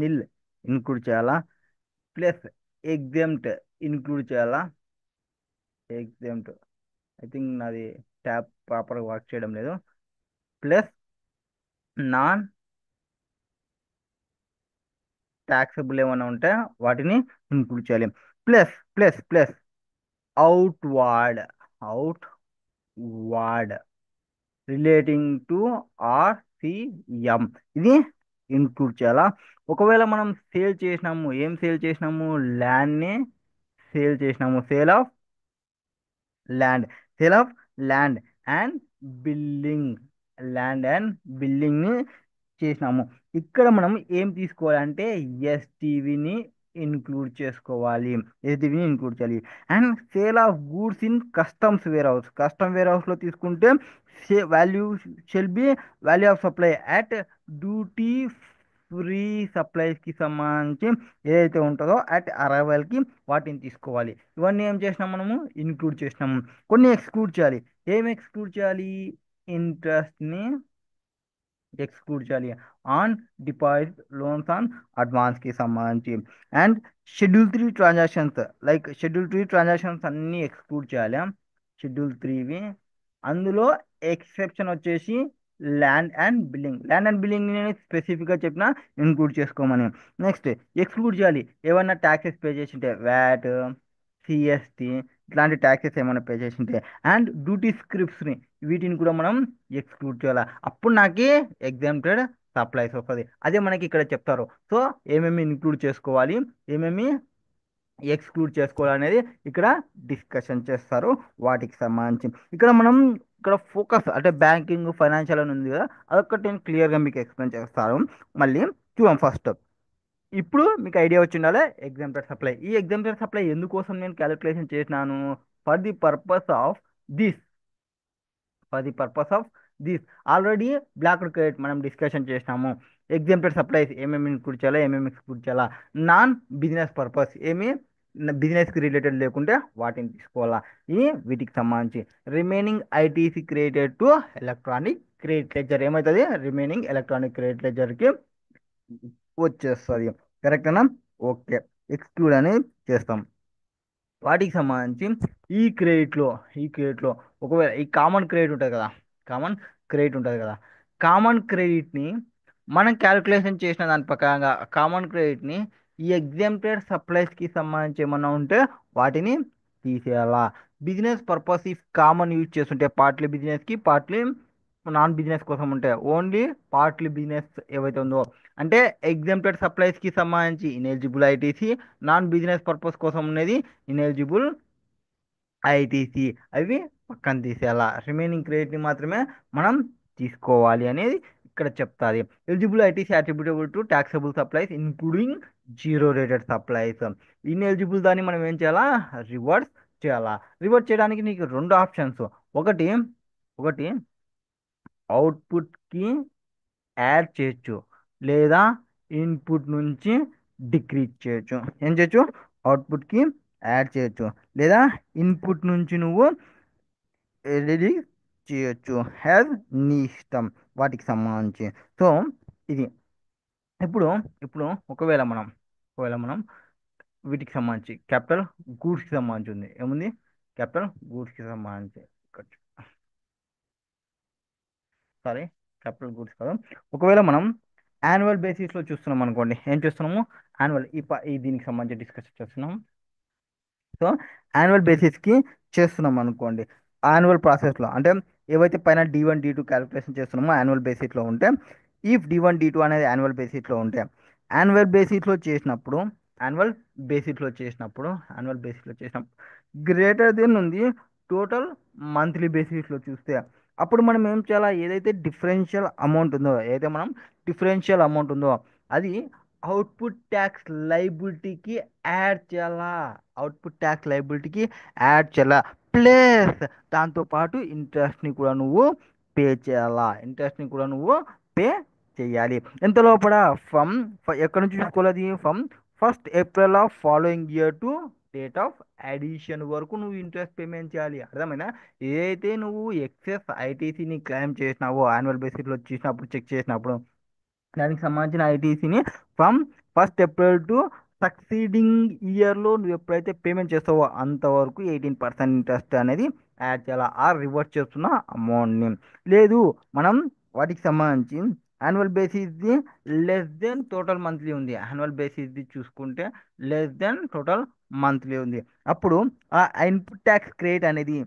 నిల్ ఇన్క్లూడ్ చేయాలా, ప్లస్ ఎగ్జామ్ట్ ఇన్క్లూడ్ చేయాలా. ఎగ్జామ్ట్ ఐ థింక్ నాది ట్యాబ్ ప్రాపర్గా వర్క్ చేయడం లేదు. ప్లస్ నాన్ ట్యాక్సబుల్ ఏమైనా ఉంటే వాటిని ఇంక్లూడ్ చేయాలి. Plus outward outward relating to RCM ఇది ఇంక్లూడ్ చేయాలా. ఒకవేళ మనం సేల్ చేసినాము, ఏం సేల్ చేసినాము, ల్యాండ్ని సేల్ చేసినాము, land sale of land and building land and బిల్డింగ్ని చేసినాము. ఇక్కడ మనం ఏం తీసుకోవాలంటే ఎస్టీవీని ఇంక్లూడ్ చేసుకోవాలి. ఎస్టీవీని ఇంక్లూడ్ చేయాలి. And sale of goods in custom వేర్ హౌస్లో తీసుకుంటే value shall be value of supply at duty free సప్లైస్కి సంబంధించి ఏదైతే ఉంటుందో అట్ అరైవల్కి వాటిని తీసుకోవాలి. ఇవన్నీ ఏం చేసినాం మనము ఇంక్లూడ్ చేసినాము. కొన్ని ఎక్స్క్లూడ్ చేయాలి. ఏం ఎక్స్క్లూడ్ చేయాలి? ఇంట్రెస్ట్ని ఎక్స్క్లూడ్ చేయాలి. ఆన్ డిపాజిట్ లోన్స్ ఆన్ అడ్వాన్స్కి సంబంధించి. And schedule 3 transactions schedule 3 transactions అన్నీ ఎక్స్క్లూడ్ చేయాలి. షెడ్యూల్ 3వి అందులో ఎక్సెప్షన్ వచ్చేసి ల్యాండ్ అండ్ బిల్డింగ్ నేను స్పెసిఫిక్గా చెప్పిన ఇంక్లూడ్ చేసుకోమని. నెక్స్ట్ ఎక్స్క్లూడ్ చేయాలి ఏమన్నా ట్యాక్సెస్ పే చేసి ఉంటే వ్యాట్, సిఎస్టి ఇట్లాంటి ట్యాక్సెస్ ఏమైనా పే చేసి ఉంటే. అండ్ డ్యూటీ స్క్రిప్ట్స్ని వీటిని కూడా మనం ఎక్స్క్లూడ్ చేయాలి. అప్పుడు నాకు ఎగ్జామ్టెడ్ సప్లైస్ వస్తుంది. అదే మనకి ఇక్కడ చెప్తారు. సో ఏమేమి ఇంక్లూడ్ చేసుకోవాలి, ఏమేమి ఎక్స్క్లూడ్ చేసుకోవాలనేది ఇక్కడ డిస్కషన్ చేస్తారు వాటికి సంబంధించి. ఇక్కడ ఫోకస్ అంటే బ్యాంకింగ్ ఫైనాన్షియల్ అని ఉంది కదా, అదొక్కటి నేను క్లియర్గా మీకు ఎక్స్ప్లెయిన్ చేస్తాను. మళ్ళీ చూద్దాం. ఫస్ట్ ఇప్పుడు మీకు ఐడియా వచ్చి ఉండాలి ఎగ్జామ్టెడ్ సప్లై. ఈ ఎగ్జామ్టెడ్ సప్లై ఎందుకోసం నేను క్యాలిక్యులేషన్ చేసినాను? For the purpose of this for the purpose of this already block credit మనం డిస్కషన్ చేసినాము. ఎగ్జాంపుల్ సప్లైస్ ఏమేమి ఇంక్లూడ్ చేయాలా, ఏమేమి ఎక్స్క్లూడ్ చేయాలా. నాన్ బిజినెస్ పర్పస్ ఏమి బిజినెస్కి రిలేటెడ్ లేకుంటే వాటిని తీసుకోవాలా. ఈ వీటికి సంబంధించి remaining ITC created to electronic credit ledger ఏమవుతుంది? రిమైనింగ్ ఎలక్ట్రానిక్ క్రెడిట్ లెడ్జర్కి వచ్చేస్తుంది. కరెక్టేనా? ఓకే. ఎక్స్క్లూడ్ అనేది చేస్తాం. వాటికి సంబంధించి ఈ క్రెడిట్లో ఒకవేళ ఈ కామన్ క్రెడిట్ ఉంటుంది కదా, కామన్ క్రెడిట్ ఉంటుంది కదా, కామన్ క్రెడిట్ని మనం క్యాలిక్యులేషన్ చేసిన దాని ప్రకారంగా కామన్ క్రెడిట్ని ఈ ఎగ్జాంప్టెడ్ సప్లైస్కి సంబంధించి ఏమన్నా ఉంటే వాటిని తీసేయాలా. బిజినెస్ పర్పస్ ఈ కామన్ యూజ్ చేస్తుంటే పార్ట్లీ బిజినెస్కి, పార్ట్లీ నాన్ బిజినెస్ కోసం ఉంటాయి. ఓన్లీ పార్ట్లీ బిజినెస్ ఏవైతే ఉందో అంటే ఎగ్జాంప్టెడ్ సప్లైస్కి సంబంధించి ineligible ITC, non business purpose కోసం ఉన్నది ఇనెలిజిబుల్ ఐటీసీ, అవి పక్కన తీసేయాలా. రిమైనింగ్ క్రెడిట్ని మాత్రమే మనం తీసుకోవాలి అనేది ఇక్కడ చెప్తాది. Eligible ITC attributable to taxable supplies including zero rated supplies. Ineligible దాన్ని మనం ఏం చేయాలా? రివర్స్ చేయాలా. రివర్స్ చేయడానికి నీకు రెండు ఆప్షన్స్. ఒకటి ఒకటి అవుట్పుట్కి యాడ్ చేయొచ్చు, లేదా ఇన్పుట్ నుంచి డిక్రీజ్ చేయొచ్చు. ఏం చేయొచ్చు? అవుట్పుట్కి యాడ్ చేయొచ్చు, లేదా ఇన్పుట్ నుంచి నువ్వు రిలీజ్ చేయొచ్చు. హ్యావ్ నీ ఇష్టం వాటికి సంబంధించి. సో ఇది ఇప్పుడు ఇప్పుడు ఒకవేళ మనం వీటికి సంబంధించి క్యాపిటల్ గూడ్స్కి సంబంధించి ఉంది. ఏముంది? క్యాపిటల్ గూడ్స్కి సంబంధించి సారీ, క్యాపిటల్ గూడ్స్ కాదు. ఒకవేళ మనం యాన్యువల్ బేసిస్లో చూస్తున్నాం అనుకోండి. ఏం చూస్తున్నాము? యాన్యువల్ ఈ దీనికి సంబంధించి డిస్కస్ చేస్తున్నాం. సో యాన్యువల్ బేసిస్కి చేస్తున్నాం అనుకోండి. యాన్యువల్ ప్రాసెస్లో అంటే ఏవైతే పైన D1 D2 క్యాలిక్యులేషన్ చేస్తున్నామో యాన్యువల్ బేసిస్లో ఉంటే, ఇఫ్ D1 D2 అనేది యాన్యువల్ బేసిస్లో ఉంటే, యాన్యువల్ బేసిస్లో చేసినప్పుడు యాన్యువల్ బేసిస్లో చేసినప్పుడు గ్రేటర్ దెన్ ఉంది టోటల్ మంత్లీ బేసిస్లో చూస్తే, అప్పుడు మనం ఏం చేయాలా? డిఫరెన్షియల్ అమౌంట్ ఉందో అది అవుట్పుట్ ట్యాక్స్ లైబిలిటీకి యాడ్ చేయాలా. ప్లస్ దాంతోపాటు ఇంట్రెస్ట్ని కూడా నువ్వు పే చేయాలి. ఎంత లోపల? ఎక్కడి నుంచి చూసుకోవాలి అది? From 1st April of following year to date of addition వరకు నువ్వు ఇంట్రెస్ట్ పేమెంట్ చేయాలి. అర్థమైనా? ఏదైతే నువ్వు ఎక్సెస్ ఐటీసీని క్లెయిమ్ చేసినావో యాన్యువల్ బేసిస్లో చెక్ చేసినప్పుడు దానికి సంబంధించిన ఐటీసీని from 1st April to succeeding ఇయర్లో నువ్వు ఎప్పుడైతే పేమెంట్ చేస్తావో అంతవరకు 18% ఇంట్రెస్ట్ అనేది యాడ్ చేయాలా. రివర్స్ చేస్తున్న అమౌంట్ని లేదు మనం వాటికి సంబంధించి యాన్యువల్ బేసిస్ది లెస్ దెన్ టోటల్ మంత్లీ ఉంది. యాన్యువల్ బేసిస్ది చూసుకుంటే లెస్ దెన్ టోటల్ మంత్లీ ఉంది. అప్పుడు ఆ ఇన్పుట్ ట్యాక్స్ క్రెడిట్ అనేది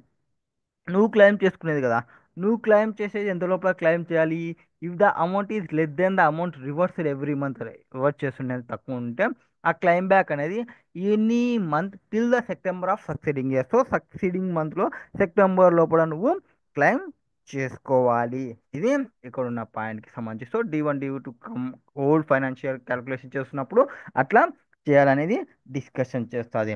నువ్వు క్లెయిమ్ చేసుకునేది కదా. నువ్వు క్లెయిమ్ చేసేది ఎంత లోపల క్లెయిమ్ చేయాలి? If the amount is less than the amount reversed every month, reverse చేస్తుండేది తక్కువ ఉంటే ఆ క్లెయిమ్ బ్యాక్ అనేది any month till the September of succeeding year. So succeeding మంత్లో సెప్టెంబర్ లోపల నువ్వు క్లెయిమ్ చేసుకోవాలి. ఇది ఇక్కడ ఉన్న పాయింట్కి సంబంధించి. So D1 D2 old financial calculation చేస్తున్నప్పుడు అట్లా చేయాలనేది డిస్కషన్ చేస్తుంది.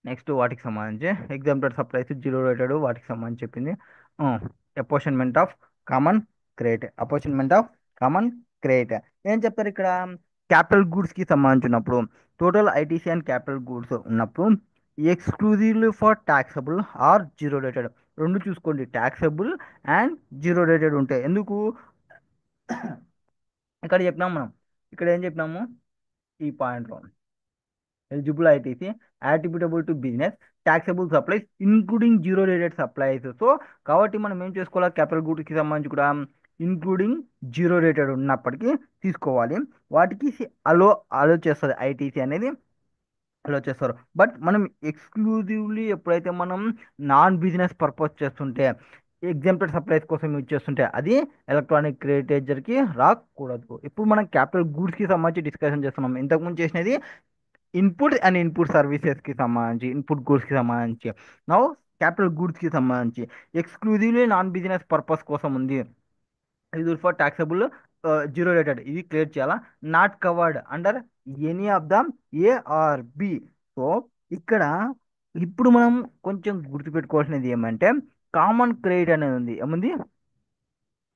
నెక్స్ట్ వాటికి సంబంధించి ఎగ్జాంపుల్ సప్లైస్ జీరో రేటెడ్ వాటికి సంబంధించి చెప్పింది. Apportionment of common credit, apportionment of common credit ఏం చెప్తారు ఇక్కడ? క్యాపిటల్ గూడ్స్కి సంబంధించినప్పుడు total ITC and capital goods ఉన్నప్పుడు exclusively for taxable or zero rated, రెండు చూసుకోండి, ట్యాక్సబుల్ అండ్ జీరో రేటెడ్ ఉంటాయి. ఎందుకు ఇక్కడ చెప్పినాం మనం, ఇక్కడ ఏం చెప్పినాము ఈ పాయింట్లో? Eligible ITC attributable to business taxable supplies including zero rated supplies. So కాబట్టి మనం ఏం చేసుకోవాలి? క్యాపిటల్ గూడ్స్కి సంబంధించి కూడా ఇంక్లూడింగ్ జీరో రేటెడ్ ఉన్నప్పటికీ తీసుకోవాలి. వాటికి అలో అలో చేస్తుంది ఐటీసీ అనేది, అలో చేస్తారు. బట్ మనం ఎక్స్క్లూజివ్లీ ఎప్పుడైతే మనం నాన్ బిజినెస్ పర్పస్ చేస్తుంటే, ఎగ్జాంపుల్ సప్లైస్ కోసం యూజ్ చేస్తుంటే అది ఎలక్ట్రానిక్ క్రెడిటేజర్కి రాకూడదు. ఇప్పుడు మనం క్యాపిటల్ గూడ్స్కి సంబంధించి డిస్కషన్ చేస్తున్నాం. ఇంతకుముందు చేసినది ఇన్పుట్ అండ్ ఇన్పుట్ సర్వీసెస్కి సంబంధించి, ఇన్పుట్ గూడ్స్కి సంబంధించి. నౌ క్యాపిటల్ గూడ్స్కి సంబంధించి ఎక్స్క్లూజివ్లీ నాన్ బిజినెస్ పర్పస్ కోసం ఉంది. ఇది ఫర్ ట్యాక్సబుల్ జీరో రేటెడ్, ఇది క్లియర్ చేయాలా? Not covered under any of the A R B. So ఇక్కడ ఇప్పుడు మనం కొంచెం గుర్తుపెట్టుకోవాల్సినది ఏమంటే కామన్ క్రెడిట్ అనేది ఉంది. ఏముంది?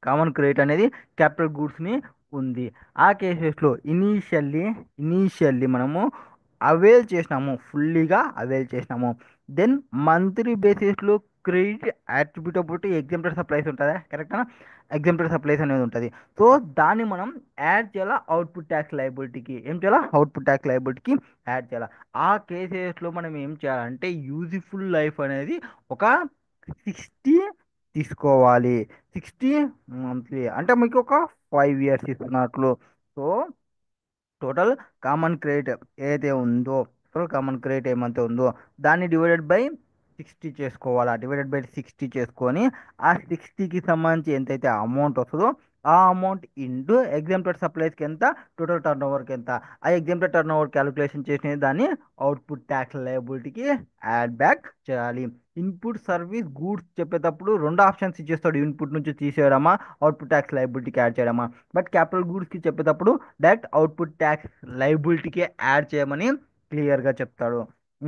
కామన్ క్రెడిట్ అనేది క్యాపిటల్ గూడ్స్ని ఉంది. ఆ కేసెస్లో ఇనీషియల్లీ మనము అవైల్ చేసినాము, ఫుల్లీగా అవైల్ చేసినాము. దెన్ మంత్లీ బేసిస్లో credit attributable to example supplies ఉంటుందా? కరెక్టా? ఎగ్జాంపుల్ సప్లైస్ అనేది ఉంటుంది. సో దాన్ని మనం యాడ్ చేయాలా అవుట్పుట్ ట్యాక్స్ లయబిలిటీకి. ఏం చేయాలా? అవుట్పుట్ ట్యాక్స్ లయబిలిటీకి యాడ్ చేయాలా. ఆ కేసెస్లో మనం ఏం చేయాలంటే యూజ్ఫుల్ లైఫ్ అనేది ఒక 60 తీసుకోవాలి. 60 మంత్లీ అంటే మీకు ఒక 5 years ఇస్తున్నట్లు. సో టోటల్ కామన్ క్రెడిట్ ఏదైతే ఉందో, టోటల్ కామన్ క్రెడిట్ ఏమైతే ఉందో దాన్ని డివైడెడ్ బై 60 చేసుకోవాలి. డివైడెడ్ బై 60 చేసుకొని ఆ 60కి సంబంధించి ఎంతైతే అమౌంట్ వస్తుందో ఆ అమౌంట్ ఇంటూ ఎగ్జాంపుల్ సప్లైస్కి ఎంత, టోటల్ టర్న్ ఓవర్కి ఎంత, ఆ ఎగ్జాంపుల్ టర్న్ ఓవర్ క్యాలిక్యులేషన్ చేసిన దాన్ని అవుట్పుట్ ట్యాక్స్ లయబిలిటీకి యాడ్ బ్యాక్ చేయాలి. ఇన్పుట్ సర్వీస్ గూడ్స్ చెప్పేటప్పుడు రెండు ఆప్షన్స్ ఇచ్చేస్తాడు, ఇన్పుట్ నుంచి తీసేయడమా, అవుట్పుట్ ట్యాక్స్ లయబిలిటీకి యాడ్ చేయడమా. బట్ క్యాపిటల్ గూడ్స్కి చెప్పేటప్పుడు డైరెక్ట్ అవుట్పుట్ ట్యాక్స్ లయబిలిటీకి యాడ్ చేయమని క్లియర్గా చెప్తాడు.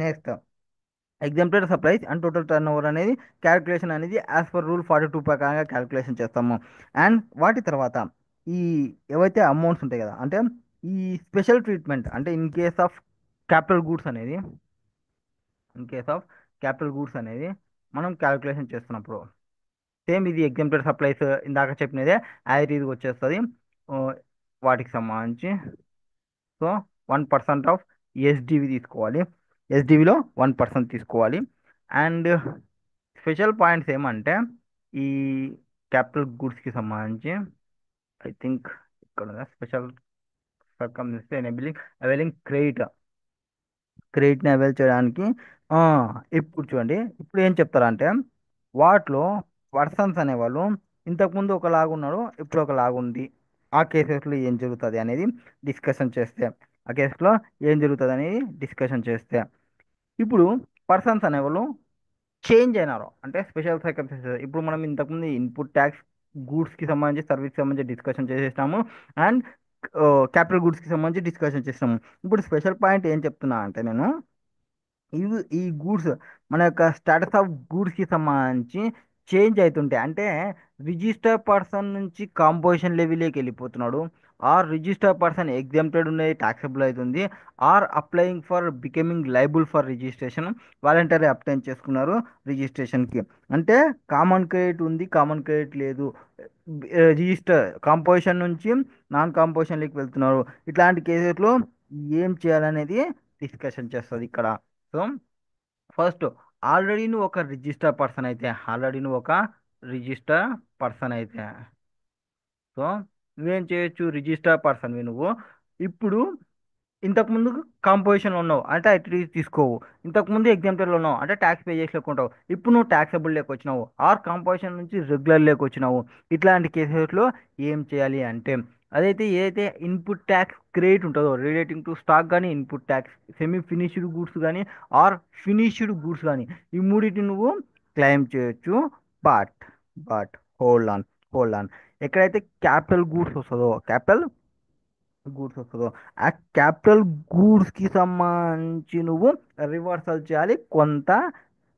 Next example supplies and total turnover అనేది క్యాలిక్యులేషన్ అనేది యాజ్ పర్ రూల్ 42 ప్రకారంగా క్యాలిక్యులేషన్ చేస్తాము. అండ్ వాటి తర్వాత ఈ ఏవైతే అమౌంట్స్ ఉంటాయి కదా, అంటే ఈ స్పెషల్ ట్రీట్మెంట్ అంటే in case of capital goods అనేది, in case of capital goods అనేది మనం క్యాలిక్యులేషన్ చేస్తున్నప్పుడు సేమ్ ఇది ఎగ్జాంపుల్ సప్లైస్ ఇందాక చెప్పినదే యాజ్ ఇది వచ్చేస్తుంది. ఆ, వాటికి సంబంధించి సో 1% ఆఫ్ ఎస్డివి తీసుకోవాలి. ఎస్డివిలో 1% తీసుకోవాలి. అండ్ స్పెషల్ పాయింట్స్ ఏమంటే ఈ క్యాపిటల్ గూడ్స్కి సంబంధించి ఐ థింక్ ఇక్కడ స్పెషల్ సర్కమ్స్టెన్సెస్ ఎనేబిలింగ్ అవైలింగ్ క్రెడిట్ని అవైల్ చేయడానికి. ఆ, ఇప్పుడు చూడండి, ఇప్పుడు ఏం చెప్తారంటే వాటిలో పర్సన్స్ అనేవాళ్ళు ఇంతకుముందు ఒకలాగా ఉన్నాడు, ఇప్పుడు ఒకలాగా ఉంది. ఆ కేసెస్లో ఏం జరుగుతుంది అనేది డిస్కషన్ చేస్తే, ఆ కేసులో ఏం జరుగుతుంది అనేది డిస్కషన్ చేస్తే ఇప్పుడు పర్సన్స్ అనేవాళ్ళు చేంజ్ అయినారు అంటే స్పెషల్ సర్కమ్స్టెన్సెస్. ఇప్పుడు మనం ఇంతకుముందు ఇన్పుట్ ట్యాక్స్ గూడ్స్కి సంబంధించి సర్వీస్కి సంబంధించి డిస్కషన్ చేసేసినాము. అండ్ క్యాపిటల్ గూడ్స్కి సంబంధించి డిస్కషన్ చేసినాము. ఇప్పుడు స్పెషల్ పాయింట్ ఏం చెప్తున్నా అంటే నేను ఇవి ఈ గూడ్స్ మన యొక్క స్టేటస్ ఆఫ్ గూడ్స్కి సంబంధించి చేంజ్ అవుతుంటాయి. అంటే రిజిస్టర్ పర్సన్ నుంచి కాంపోజిషన్ లెవెల్లోకి వెళ్ళిపోతున్నాడు, ఆర్ రిజిస్టర్ పర్సన్ ఎగ్జామ్టెడ్ ఉన్నది ట్యాక్సబుల్ అవుతుంది, or applying for becoming liable for registration, voluntary apply చేసుకున్నారు రిజిస్ట్రేషన్కి. అంటే కామన్ క్రెడిట్ ఉంది, కామన్ క్రెడిట్ లేదు, రిజిస్టర్ కాంపోజిషన్ నుంచి నాన్ కాంపోజిషన్లోకి వెళ్తున్నారు. ఇట్లాంటి కేసెస్లో ఏం చేయాలనేది డిస్కషన్ చేస్తుంది ఇక్కడ. సో ఫస్ట్ ఆల్రెడీ నువ్వు ఒక రిజిస్టర్ పర్సన్ అయితే, ఆల్రెడీ నువ్వు ఒక రిజిస్టర్ పర్సన్ అయితే సో నువ్వేం చేయొచ్చు, రిజిస్టర్ పర్సన్వి నువ్వు. ఇప్పుడు ఇంతకుముందు కాంపోజిషన్లో ఉన్నావు అంటే ఐటీ తీసుకోవు. ఇంతకుముందు ఎగ్జామ్టర్లో ఉన్నావు అంటే ట్యాక్స్ పే చేసి లేకుంటావు. ఇప్పుడు నువ్వు ట్యాక్సబుల్ లేక వచ్చినావు ఆర్ కాంపోజిషన్ నుంచి రెగ్యులర్ లేక వచ్చినావు. ఇట్లాంటి కేసెస్లో ఏం చేయాలి అంటే, అదైతే ఏదైతే ఇన్పుట్ ట్యాక్స్ క్రెడిట్ ఉంటుందో రిలేటింగ్ టు స్టాక్ కానీ, input tax semi finished goods కానీ, ఆర్ ఫినిష్డ్ గూడ్స్ కానీ, ఈ మూడింటిని నువ్వు క్లెయిమ్ చేయొచ్చు. బట్ బట్ హోల్డ్ ఆన్ ఎక్కడైతే క్యాపిటల్ గూడ్స్ వస్తుందో, క్యాపిటల్ గూడ్స్ వస్తుందో ఆ క్యాపిటల్ గూడ్స్కి సంబంధించి నువ్వు రివర్సల్ చేయాలి కొంత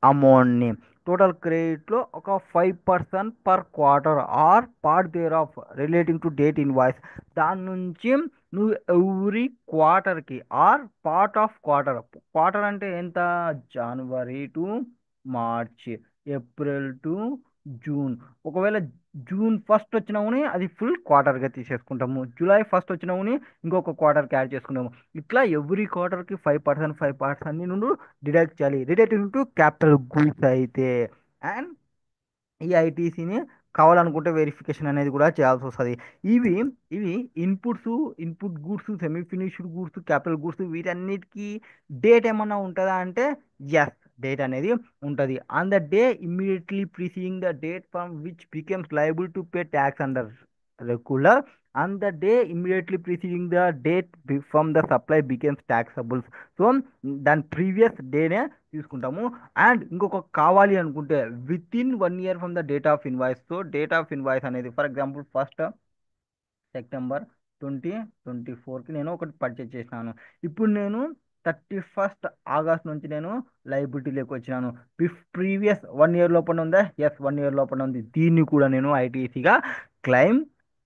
అమౌంట్ని. టోటల్ క్రెడిట్లో ఒక 5% per quarter or part thereof relating to date invoice. దాని నుంచి నువ్వు ఎవ్రీ క్వార్టర్కి or part of quarter, quarter అంటే ఎంత, January to March, April to June. ఒకవేళ జూన్ ఫస్ట్ వచ్చినామని అది ఫుల్ క్వార్టర్గా తీసేసుకుంటాము, జూలై ఫస్ట్ వచ్చినామని ఇంకొక క్వార్టర్కి యాడ్ చేసుకుంటాము. ఇట్లా ఎవ్రీ క్వార్టర్కి 5% 5% నుండి డిడక్ట్ చేయాలి రిలేటివ్ టు క్యాపిటల్ గూడ్స్ అయితే. అండ్ ఈ ఐటీసీని కావాలనుకుంటే వెరిఫికేషన్ అనేది కూడా చేయాల్సి వస్తుంది. ఇవి ఇవి inputs, input goods, semi finished goods, capital goods, వీటన్నిటికీ డేట్ ఏమన్నా ఉంటుందా అంటే ఎస్, డేట్ అనేది ఉంటుంది. On the day immediately preceding the date from which becomes liable to pay tax under regular, on the day immediately preceding the date from the supply becomes taxable. So దాని previous డేనే తీసుకుంటాము. And ఇంకొక కావాలి అనుకుంటే with in 1 year from the date of invoice. So date of invoice అనేది for example first September 2024కి నేను ఒకటి purchase చేసినాను. ఇప్పుడు నేను 31 ఆగస్ట్ నుంచి నేను లైబిలిటీలోకి వచ్చినాను. ప్రీవియస్ 1 year లోపల ఉందా, ఎస్ 1 year లోపల ఉంది. దీన్ని కూడా నేను ఐటీసీగా క్లెయిమ్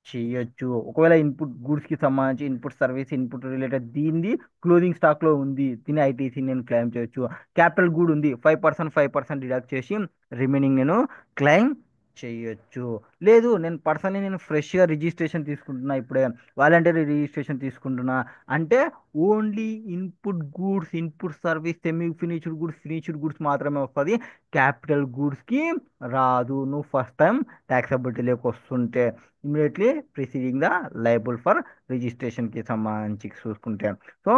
చేయొచ్చు. ఒకవేళ ఇన్పుట్ గూడ్స్కి సంబంధించి ఇన్పుట్ సర్వీస్, ఇన్పుట్ రిలేటెడ్ దీనిది క్లోజింగ్ స్టాక్లో ఉంది, దీని ఐటీసీ నేను క్లెయిమ్ చేయొచ్చు. క్యాపిటల్ గూడ్ ఉంది, 5% డిడక్ట్ చేసి రిమైనింగ్ నేను క్లెయిమ్ చేయొచ్చు. లేదు నేను పర్సనలీ నేను ఫ్రెష్గా రిజిస్ట్రేషన్ తీసుకుంటున్నా, ఇప్పుడే వాలంటరీ రిజిస్ట్రేషన్ తీసుకుంటున్నా అంటే only input goods, input service, semi finished goods, finished goods మాత్రమే వస్తుంది, క్యాపిటల్ గూడ్స్కి రాదు. నువ్వు ఫస్ట్ టైం ట్యాక్సబిలిటీలోకి వస్తుంటే immediately preceding the liable for రిజిస్ట్రేషన్కి సంబంధించి చూసుకుంటే. సో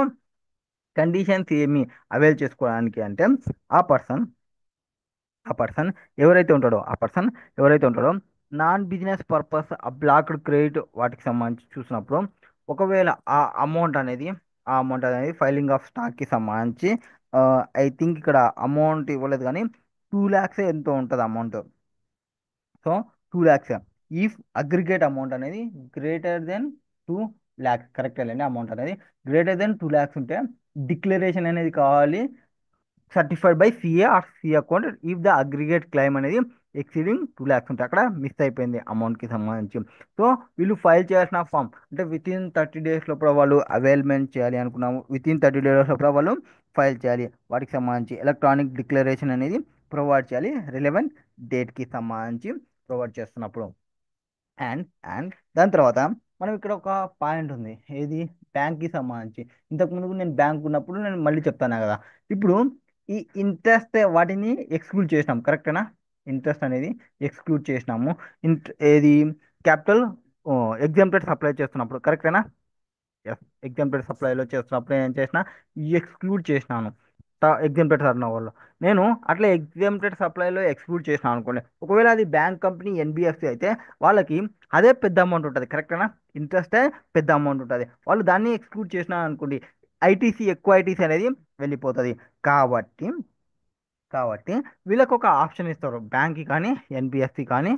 కండిషన్స్ ఏమి అవైల్ చేసుకోవడానికి అంటే, ఆ పర్సన్ ఆ పర్సన్ ఎవరైతే ఉంటాడో non business purpose blocked credit వాటికి సంబంధించి చూసినప్పుడు, ఒకవేళ ఆ అమౌంట్ అనేది ఫైలింగ్ ఆఫ్ స్టాక్కి సంబంధించి ఐ థింక్ ఇక్కడ అమౌంట్ ఇవ్వలేదు కానీ 2 lakhs ఎంతో ఉంటుంది amount. So 2 lakhs if aggregate amount అనేది గ్రేటర్ దెన్ 2 lakhs, కరెక్ట్ అండి. అమౌంట్ అనేది గ్రేటర్ దెన్ 2 lakhs ఉంటే డిక్లరేషన్ అనేది కావాలి certified by CA or C account if the aggregate claim అనేది ఎక్సీడింగ్ 2 lakhs ఉంటే. అక్కడ మిస్ అయిపోయింది అమౌంట్కి సంబంధించి. సో వీళ్ళు ఫైల్ చేయాల్సిన ఫామ్ అంటే విత్ ఇన్ 30 days లోపల వాళ్ళు అవైల్మెంట్ చేయాలి అనుకున్నాము, విత్ ఇన్ 30 days లోపల వాళ్ళు ఫైల్ చేయాలి. వాటికి సంబంధించి ఎలక్ట్రానిక్ డిక్లరేషన్ అనేది ప్రొవైడ్ చేయాలి రిలవెంట్ డేట్కి సంబంధించి ప్రొవైడ్ చేస్తున్నప్పుడు. అండ్ అండ్ దాని తర్వాత మనం ఇక్కడ ఒక పాయింట్ ఉంది, ఏది, బ్యాంక్కి సంబంధించి. ఇంతకుముందు నేను బ్యాంక్ ఉన్నప్పుడు నేను మళ్ళీ చెప్తాను కదా. ఇప్పుడు ఈ ఇంట్రెస్ట్ వాటిని ఎక్స్క్లూడ్ చేసినాం, కరెక్టేనా. ఇంట్రెస్ట్ అనేది ఎక్స్క్లూడ్ చేసినాము. ఏది, క్యాపిటల్ ఎగ్జాంపుల్ సప్లై చేస్తున్నప్పుడు, కరెక్టేనా. ఎస్, ఎగ్జాంపుల్ సప్లైలో చేస్తున్నప్పుడు నేను ఏం చేసిన, ఎక్స్క్లూడ్ చేసినాను ఎగ్జాంపుల్ టర్న్ ఓవర్లో. నేను అట్లా ఎగ్జాంపుల్ సప్లైలో ఎక్స్క్లూడ్ చేసినాను అనుకోండి, ఒకవేళ అది బ్యాంక్ కంపెనీ ఎన్బిఎఫ్సి అయితే వాళ్ళకి అదే పెద్ద అమౌంట్ ఉంటుంది, కరెక్టేనా. ఇంట్రెస్టే పెద్ద అమౌంట్ ఉంటుంది, వాళ్ళు దాన్ని ఎక్స్క్లూడ్ చేసినా అనుకోండి, ఐటీసీ ఎక్కువ ఐటీసీ అనేది వెళ్ళిపోతుంది. కాబట్టి కాబట్టి వీళ్ళకి ఒక ఆప్షన్ ఇస్తారు, బ్యాంక్కి కానీ ఎన్బిఎఫ్సి కానీ.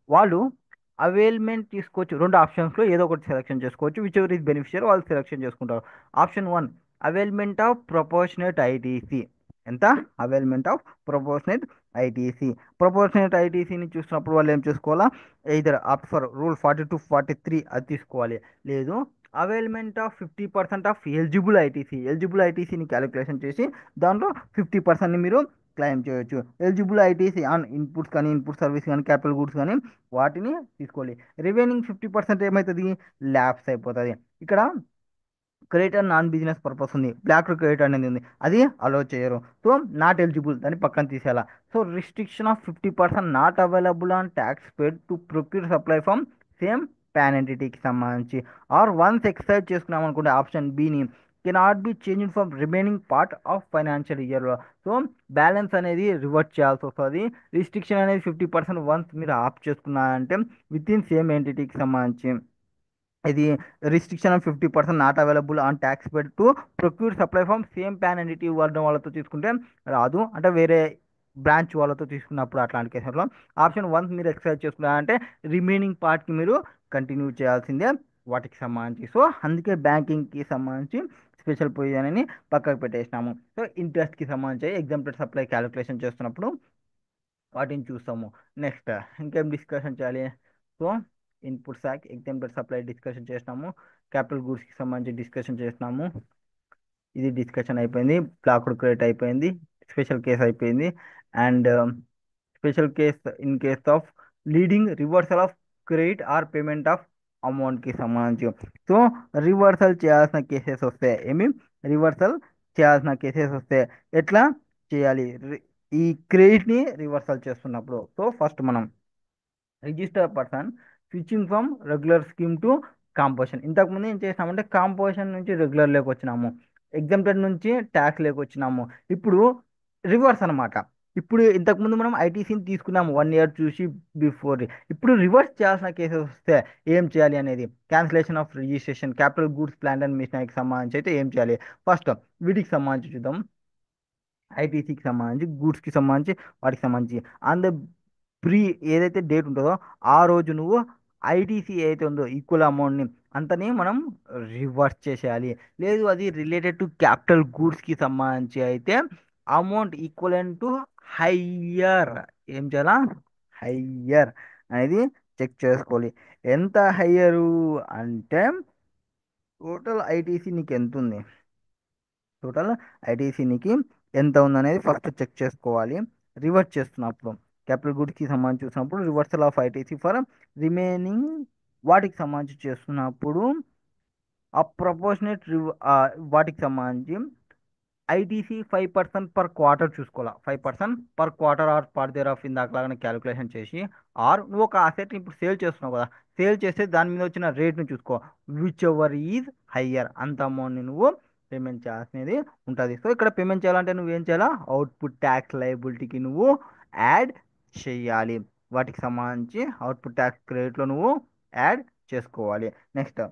వాళ్ళు అవైల్మెంట్ తీసుకోవచ్చు, రెండు ఆప్షన్స్లో ఏదో ఒకటి సెలెక్షన్ చేసుకోవచ్చు, విచ్ ఎవర్ ఈజ్ బెనిఫిషియర్ వాళ్ళు సెలెక్షన్ చేసుకుంటారు. Option 1, availment of proportionate ITC. ఎంత, అవైల్మెంట్ ఆఫ్ ప్రపోర్షనేట్ ఐటీసీని చూసినప్పుడు వాళ్ళు ఏం చేసుకోవాలా, ఇదర్ ఆప్ట్ ఫర్ రూల్ 42 43 అది తీసుకోవాలి. లేదు, అవైల్మెంట్ ఆఫ్ 50% ఆఫ్ ఎలిజిబుల్ ఐటీసీని క్యాలిక్యులేషన్ చేసి దాంట్లో 50%ని మీరు క్లెయిమ్ చేయొచ్చు. ఎలిజిబుల్ ఐటీసీ ఆన్ ఇన్పుట్స్ కానీ, ఇన్పుట్ సర్వీస్ కానీ, క్యాపిటల్ గూడ్స్ కానీ వాటిని తీసుకోవాలి. రిమైనింగ్ 50% ఏమవుతుంది, ల్యాబ్స్ అయిపోతుంది. ఇక్కడ credit and non business purpose ఉంది, బ్లాక్ క్రెడిట్ అనేది ఉంది, అది అలో చేయరు. సో నాట్ ఎలిజిబుల్, దాన్ని పక్కన తీసేయాలా. So restriction of 50% not available on tax paid to procure supply from same PAN ఎంటిటీకి సంబంధించి. ఆర్ వన్స్ ఎక్సర్సైజ్ చేసుకున్నాం అనుకుంటే ఆప్షన్ బిని cannot be change from remaining part of financial ఇయర్లో. సో బ్యాలెన్స్ అనేది రివర్ట్ చేయాల్సి వస్తుంది. రిస్ట్రిక్షన్ అనేది 50% వన్స్ మీరు ఆఫ్ చేసుకున్నారంటే విత్ ఇన్ సేమ్ ఎంటిటీకి సంబంధించి. ఇది restriction 50% not available on tax paid to procure supply from same PAN entity వాళ్ళతో తీసుకుంటే రాదు, అంటే వేరే బ్రాంచ్ వాళ్ళతో తీసుకున్నప్పుడు అట్లాంటి కేసులో. ఆప్షన్ వన్ మీరు ఎక్సర్సైజ్ చేసుకున్నారంటే రిమైనింగ్ పార్ట్కి మీరు కంటిన్యూ చేయాల్సిందే వాటికి సంబంధించి. సో అందుకే బ్యాంకింగ్కి సంబంధించి స్పెషల్ పొజిషన్ అని పక్కకు పెట్టేసినాము. సో ఇంట్రెస్ట్కి సంబంధించి ఎగ్జాంపుల్ సప్లై క్యాలిక్యులేషన్ చేస్తున్నప్పుడు వాటిని చూస్తాము. నెక్స్ట్ ఇంకేం డిస్కషన్ చేయాలి? సో ఇన్పుట్ సాక్ ఎగ్జాంపుల్ సప్లై డిస్కషన్ చేసినాము. క్యాపిటల్ గూడ్స్కి సంబంధించి డిస్కషన్ చేసినాము. ఇది డిస్కషన్ అయిపోయింది. బ్లాక్డ్ క్రెడిట్ అయిపోయింది. స్పెషల్ కేస్ అయిపోయింది. And special case in case of leading reversal of credit or payment of అమౌంట్కి సంబంధించి. సో రివర్సల్ చేయాల్సిన కేసెస్ వస్తే రివర్సల్ చేయాల్సిన కేసెస్ వస్తే ఎట్లా చేయాలి? ఈ క్రెడిట్ని రివర్సల్ చేస్తున్నప్పుడు సో ఫస్ట్ మనం register person switching from regular scheme to composition. ఇంతకుముందు ఏం చేసినామంటే కాంపోజిషన్ నుంచి రెగ్యులర్ లేక వచ్చినాము, ఎగ్జామ్టెడ్ నుంచి ట్యాక్స్ లేక వచ్చినాము. ఇప్పుడు రివర్స్ అనమాట. ఇప్పుడు ఇంతకుముందు మనం ఐటీసీని తీసుకున్నాము 1 ఇయర్ చూసి బిఫోర్. ఇప్పుడు రివర్స్ చేయాల్సిన కేసెస్ వస్తే ఏం చేయాలి అనేది cancellation of registration capital goods plant and మిషనరీకి సంబంధించి అయితే ఏం చేయాలి? ఫస్ట్ వీటికి సంబంధించి చూద్దాం. ఐటీసీకి సంబంధించి గూడ్స్కి సంబంధించి వాటికి సంబంధించి ఆన్ ద ప్రీ ఏదైతే డేట్ ఉంటుందో ఆ రోజు నువ్వు ఐటీసీ ఏదైతే ఉందో ఈక్వల్ అమౌంట్ని అంతని మనం రివర్స్ చేసేయాలి. లేదు అది రిలేటెడ్ టు క్యాపిటల్ గూడ్స్కి సంబంధించి అయితే అమౌంట్ ఈక్వల్ టు హయ్యర్ ఏం చేయాలా? హయ్యర్ అనేది చెక్ చేసుకోవాలి. ఎంత హయ్యరు అంటే టోటల్ ఐటీసీ నీకు ఎంత ఉంది, టోటల్ ఐటీసీనికి ఎంత ఉందనేది ఫస్ట్ చెక్ చేసుకోవాలి. రివర్స్ చేస్తున్నప్పుడు క్యాపిటల్ గుడ్స్కి సంబంధించి చూసినప్పుడు reversal of ITC for remaining వాటికి సంబంధించి చేస్తున్నప్పుడు ఆ ప్రపోర్షనేట్ వాటికి సంబంధించి ఐటీసీ 5% పర్ క్వార్టర్ చూసుకోవాలా. 5% per quarter or part thereof ఇందాకలాగానే క్యాలిక్యులేషన్ చేసి ఆర్ నువ్వు ఒక అసెట్ని ఇప్పుడు సేల్ చేస్తున్నావు కదా, సేల్ చేస్తే దాని మీద వచ్చిన రేట్ని చూసుకో. విచ్ ఎవర్ ఈజ్ హయ్యర్ అంత అమౌంట్ని నువ్వు పేమెంట్ చేయాల్సినది ఉంటుంది. సో ఇక్కడ పేమెంట్ చేయాలంటే నువ్వు ఏం చేయాలా? అవుట్పుట్ ట్యాక్స్ లయబిలిటీకి నువ్వు యాడ్ చేయాలి. వాటికి సంబంధించి అవుట్పుట్ ట్యాక్స్ క్రెడిట్లో నువ్వు యాడ్ చేసుకోవాలి. Next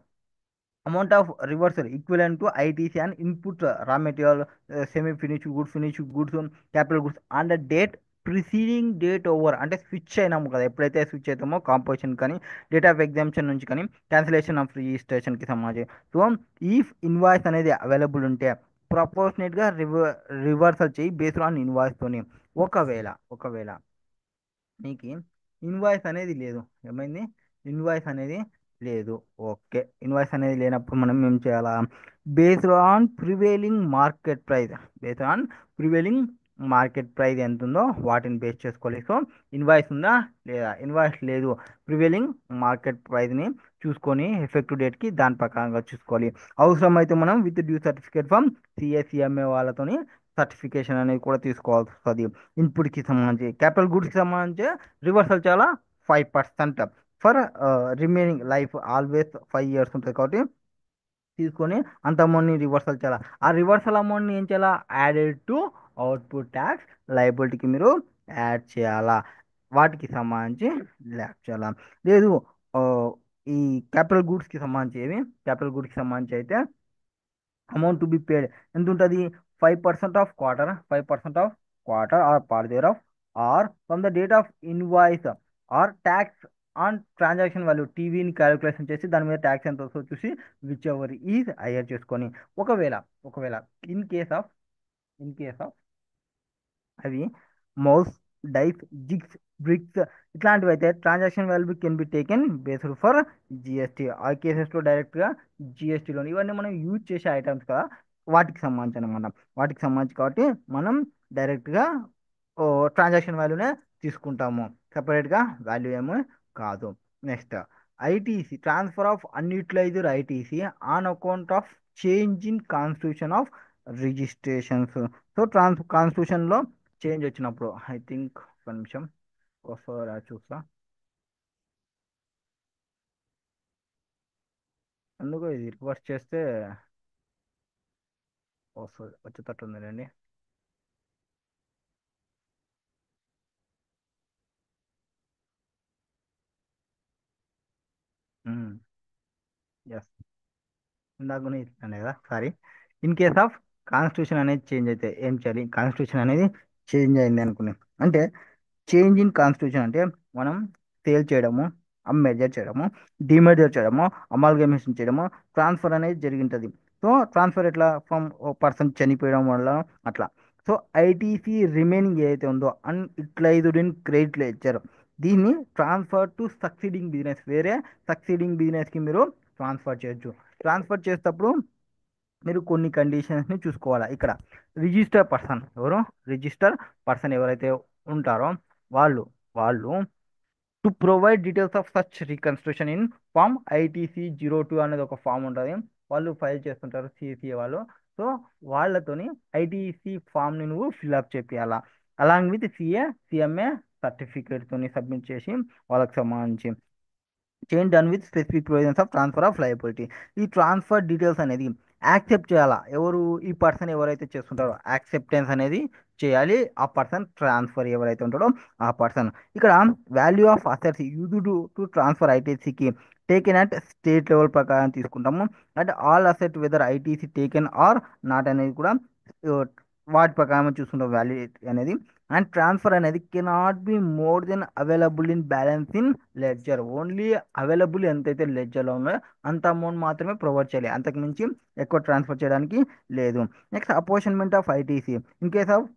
amount of reversal equivalent to ITC and input raw material semi finish goods capital goods on the date preceding date over. అంటే స్విచ్ అయినాము కదా, ఎప్పుడైతే స్విచ్ అవుతామో కాంపోజిషన్ కానీ డేట్ ఆఫ్ ఎగ్జామ్షన్ నుంచి కానీ cancellation of రిజిస్ట్రేషన్కి సంబంధించి. So e invoice అనేది available ఉంటే ప్రపోర్షనేట్గా రివర్సల్ చేయి బేస్డ్ ఆన్ ఇన్వాయిస్తోని. ఒకవేళ నీకు ఇన్వాయిస్ అనేది లేదు, ఏమైంది? ఇన్వాయిస్ అనేది లేదు. ఓకే, ఇన్వాయిస్ అనేది లేనప్పుడు మనం ఏం చేయాలా? Based on prevailing market price, based on prevailing market price ఎంత ఉందో వాటిని బేస్ చేసుకోవాలి. సో ఇన్వాయిస్ ఉందా లేదా? ఇన్వాయిస్ లేదు, ప్రివేలింగ్ మార్కెట్ ప్రైస్ని చూసుకొని ఎఫెక్టివ్ డేట్కి దాని ప్రకారంగా చూసుకోవాలి. అవసరమైతే మనం విత్ డ్యూ సర్టిఫికేట్ ఫ్రమ్ సిఎస్సిఎంఏ వాళ్ళతోని సర్టిఫికేషన్ అనేది కూడా తీసుకోవాల్సి వస్తుంది. ఇన్పుట్కి సంబంధించి క్యాపిటల్ గుడ్స్కి సంబంధించి రివర్సల్ చాలా 5% for remaining life always 5 years ఉంటుంది కాబట్టి తీసుకొని అంత అమౌంట్ని రివర్సల్ చేయాలి. ఆ రివర్సల్ అమౌంట్ని ఏం చేయాలా? యాడెడ్ టు అవుట్పుట్ ట్యాక్స్ లయబిలిటీకి మీరు యాడ్ చేయాలా. వాటికి సంబంధించి ల్యాక్ చేయాలా. లేదు ఆ, ఈ క్యాపిటల్ గూడ్స్కి సంబంధించి క్యాపిటల్ గూడ్స్కి సంబంధించి అయితే అమౌంట్ టు బి పేడ్ ఎంత ఉంటుంది? 5% of quarter, 5% of quarter or part thereof or from the date of invoice or tax on transaction value టీవీని క్యాలిక్యులేషన్ చేసి దాని మీద ట్యాక్స్ ఎంత వస్తుందో చూసి విచ్ ఎవర్ ఈజ్ హైయర్ చేసుకొని. ఒకవేళ ఒకవేళ in case of in case of అవి మౌస్ డైస్ జిగ్స్ బ్రిక్స్ ఇట్లాంటివి అయితే transaction value can be taken based for GST. ఆ కేసెస్లో డైరెక్ట్గా జిఎస్టీలో ఇవన్నీ మనం యూజ్ చేసే ఐటమ్స్ కదా, వాటికి సంబంధించి అనమాట. వాటికి సంబంధించి కాబట్టి మనం డైరెక్ట్గా ట్రాన్సాక్షన్ వాల్యూనే తీసుకుంటాము, సపరేట్గా వాల్యూ ఏమో కాదు. Next ITC transfer of unutilized ITC on account of change in constitution of registrations. So కాన్స్టిట్యూషన్లో చేంజ్ వచ్చినప్పుడు ఐ థింక్ ఒక నిమిషం ఒకసారి చూస్తా. అందుకు ఇది రివర్స్ చేస్తే వస్తుంది, వచ్చేటట్టు ఉందండి. ఎస్, ఇందాక కూడా ఇట్లానే కదా, sorry. In case of constitution అనేది చేంజ్ అయితే ఏం చేయాలి? కాన్స్టిట్యూషన్ అనేది చేంజ్ అయింది అనుకున్నాం అంటే, చేంజ్ ఇన్ కాన్స్టిట్యూషన్ అంటే మనం సేల్ చేయడము, మెజర్ చేయడము, డిమెజర్ చేయడము, అమాల్గమేషన్ చేయడము, ట్రాన్స్ఫర్ అనేది జరిగింటది. సో ట్రాన్స్ఫర్ ఎట్లా? ఫ్రమ్ పర్సన్ చనిపోయడం వల్ల అట్లా. సో ఐటీసీ రిమైనింగ్ ఏదైతే ఉందో అన్యూటిలైజ్డ్ ఇన్ క్రెడిట్ లెడ్జర్, దీన్ని ట్రాన్స్ఫర్ టు సక్సీడింగ్ బిజినెస్, వేరే సక్సీడింగ్ బిజినెస్కి మీరు ట్రాన్స్ఫర్ చేయొచ్చు. ట్రాన్స్ఫర్ చేసేటప్పుడు మీరు కొన్ని కండిషన్స్ని చూసుకోవాలా. ఇక్కడ రిజిస్టర్ పర్సన్ ఎవరు? రిజిస్టర్ పర్సన్ ఎవరైతే ఉంటారో వాళ్ళు వాళ్ళు to provide details of such reconstruction in form ITC-02 అనేది ఒక ఫామ్ ఉంటుంది. వాళ్ళు ఫైల్ చేస్తుంటారు, సిసిఏ వాళ్ళు. సో వాళ్ళతోని ఐటీసీ ఫామ్ని నువ్వు ఫిల్అప్ చేపియాలా, అలాంగ్ విత్ సిఎంఏ సర్టిఫికేట్తోని సబ్మిట్ చేసి వాళ్ళకి సంబంధించి change done with specific provisions of transfer of liability. ఈ ట్రాన్స్ఫర్ డీటెయిల్స్ అనేది యాక్సెప్ట్ చేయాలా. ఎవరు? ఈ పర్సన్ ఎవరైతే చేస్తుంటారో యాక్సెప్టెన్స్ అనేది చేయాలి. ఆ పర్సన్ ట్రాన్స్ఫర్ ఎవరైతే ఉంటాడో ఆ పర్సన్. ఇక్కడ value of assets use to transfer ఐటీసీకి టేకెన్ అట్ స్టేట్ లెవెల్ ప్రకారం తీసుకుంటాము. And all asset whether ITC taken or not అనేది కూడా ఆ, వాటి ప్రకారం చూసుకుంటాం వాల్యూ అనేది. అండ్ ట్రాన్స్ఫర్ అనేది cannot be more than available in balance in ledger. Only available ఎంతైతే లెడ్జర్లో ఉందో అంత అమౌంట్ మాత్రమే ప్రొవైడ్ చేయాలి, అంతకు మించి ఎక్కువ ట్రాన్స్ఫర్ చేయడానికి లేదు. Next apportionment of ITC. In case of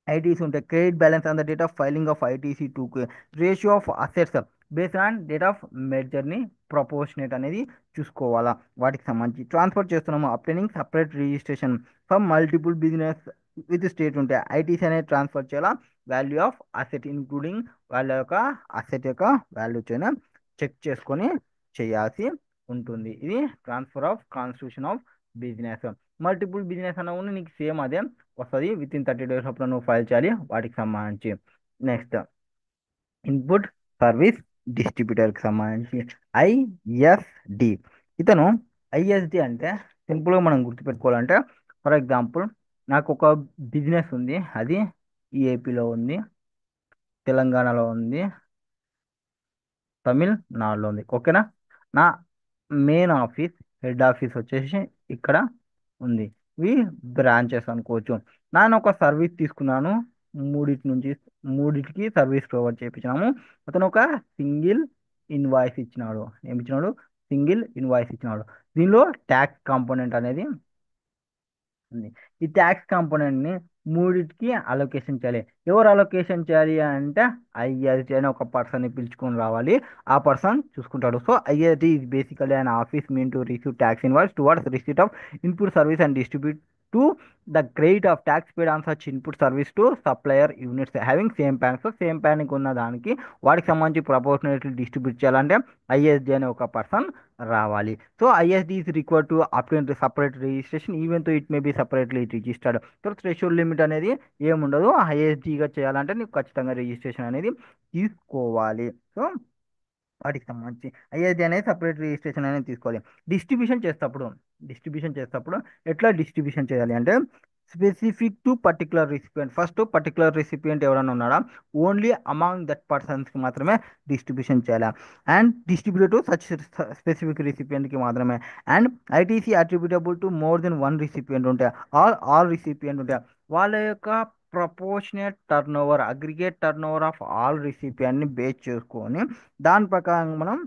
ITC ఉంటే credit balance on the date of filing of ITC to ratio of assets based on date of మెర్జర్ని ప్రపోర్షనేట్ అనేది చూసుకోవాలా. వాటికి సంబంధించి ట్రాన్స్ఫర్ చేస్తున్నాము obtaining separate registration from multiple business with state ఉంటే ITC అనేది transfer చేయాలా. వాల్యూ ఆఫ్ అసెట్ ఇంక్లూడింగ్ వాళ్ళ యొక్క అసెట్ యొక్క వాల్యూ చైనా చెక్ చేసుకొని చేయాల్సి ఉంటుంది. ఇది transfer of constitution of business. Multiple business అన్న కూడా నీకు సేమ్ అదే వస్తుంది. విత్ ఇన్ 30 days లోపల నువ్వు ఫైల్ చేయాలి వాటికి సంబంధించి. నెక్స్ట్ ఇన్పుట్ సర్వీస్ డిస్ట్రిబ్యూటర్కి సంబంధించి ISD. ఇతను ISD అంటే సింపుల్గా మనం గుర్తుపెట్టుకోవాలంటే, ఫర్ ఎగ్జాంపుల్ నాకు ఒక బిజినెస్ ఉంది, అది ఏపీలో ఉంది, తెలంగాణలో ఉంది, తమిళనాడులో ఉంది. ఓకేనా? నా మెయిన్ ఆఫీస్, హెడ్ ఆఫీస్ వచ్చేసి ఇక్కడ ఉంది. ఇవి బ్రాంచెస్ అనుకోవచ్చు. నేను ఒక సర్వీస్ తీసుకున్నాను, మూడిటి నుంచి మూడిటికి సర్వీస్ ప్రొవైడ్ చేయించినాము. అతను ఒక సింగిల్ ఇన్వాయిస్ ఇచ్చినాడు. ఏమి ఇచ్చినాడు? సింగిల్ ఇన్వాయిస్ ఇచ్చినాడు. దీనిలో ట్యాక్స్ కాంపోనెంట్ అనేది ఉంది. ఈ ట్యాక్స్ కాంపోనెంట్ ని మూడిటికి అలొకేషన్ చేయాలి. ఎవరు అలొకేషన్ చేయాలి అంటే ISD అని ఒక పర్సన్ ని పిలుచుకొని రావాలి. ఆ పర్సన్ చూసుకుంటాడు. So ISD is basically an office meant to receive tax invoice towards receipt of input service and distribute to the credit of tax paid on such input service to supplier units having same pan. So same ప్యాన్కి ఉన్న దానికి వాటికి సంబంధించి proportionately distribute చేయాలంటే ISD అనే ఒక person రావాలి. So ISD is required to obtain the separate registration even though it may be separately registered. So threshold limit అనేది ఏముండదు. ISDగా చేయాలంటే నీకు ఖచ్చితంగా రిజిస్ట్రేషన్ అనేది తీసుకోవాలి. సో వాటికి సంబంధించి ISD అనేది సపరేట్ రిజిస్ట్రేషన్ అనేది తీసుకోవాలి. డిస్ట్రిబ్యూషన్ చేసేటప్పుడు ఎట్లా డిస్ట్రిబ్యూషన్ చేయాలి అంటే, specific to particular recipient. First particular recipient ఎవరైనా ఉన్నాడా, ఓన్లీ అమాంగ్ దట్ పర్సన్స్కి మాత్రమే డిస్ట్రిబ్యూషన్ చేయాలి. And distribute to such specific రిసిపియంట్కి మాత్రమే. And ITC attributable to more than one recipient ఉంటే, ఆల్ రిసిపియంట్ ఉంటే వాళ్ళ యొక్క proportionate turnover, aggregate turnover of all రిసిపియంట్ని బేస్ చేసుకొని దాని ప్రకారం మనం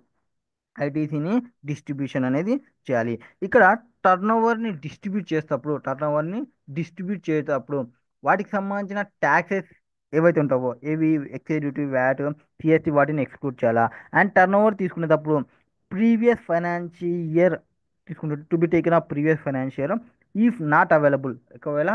ఐటీసీని డిస్ట్రిబ్యూషన్ అనేది చేయాలి. ఇక్కడ టర్న్ ఓవర్ని డిస్ట్రిబ్యూట్ చేసేటప్పుడు వాటికి సంబంధించిన ట్యాక్సెస్ ఏవైతే ఉంటావో, ఏవి ఎక్సైజ్ డ్యూటీ, వ్యాట్, సిఎస్టీ, వాటిని ఎక్స్క్లూడ్ చేయాలా. అండ్ టర్న్ ఓవర్ తీసుకునేటప్పుడు ప్రీవియస్ ఫైనాన్షియల్ ఇయర్ తీసుకుంటే to be taken of previous financial if not available, ఒకవేళ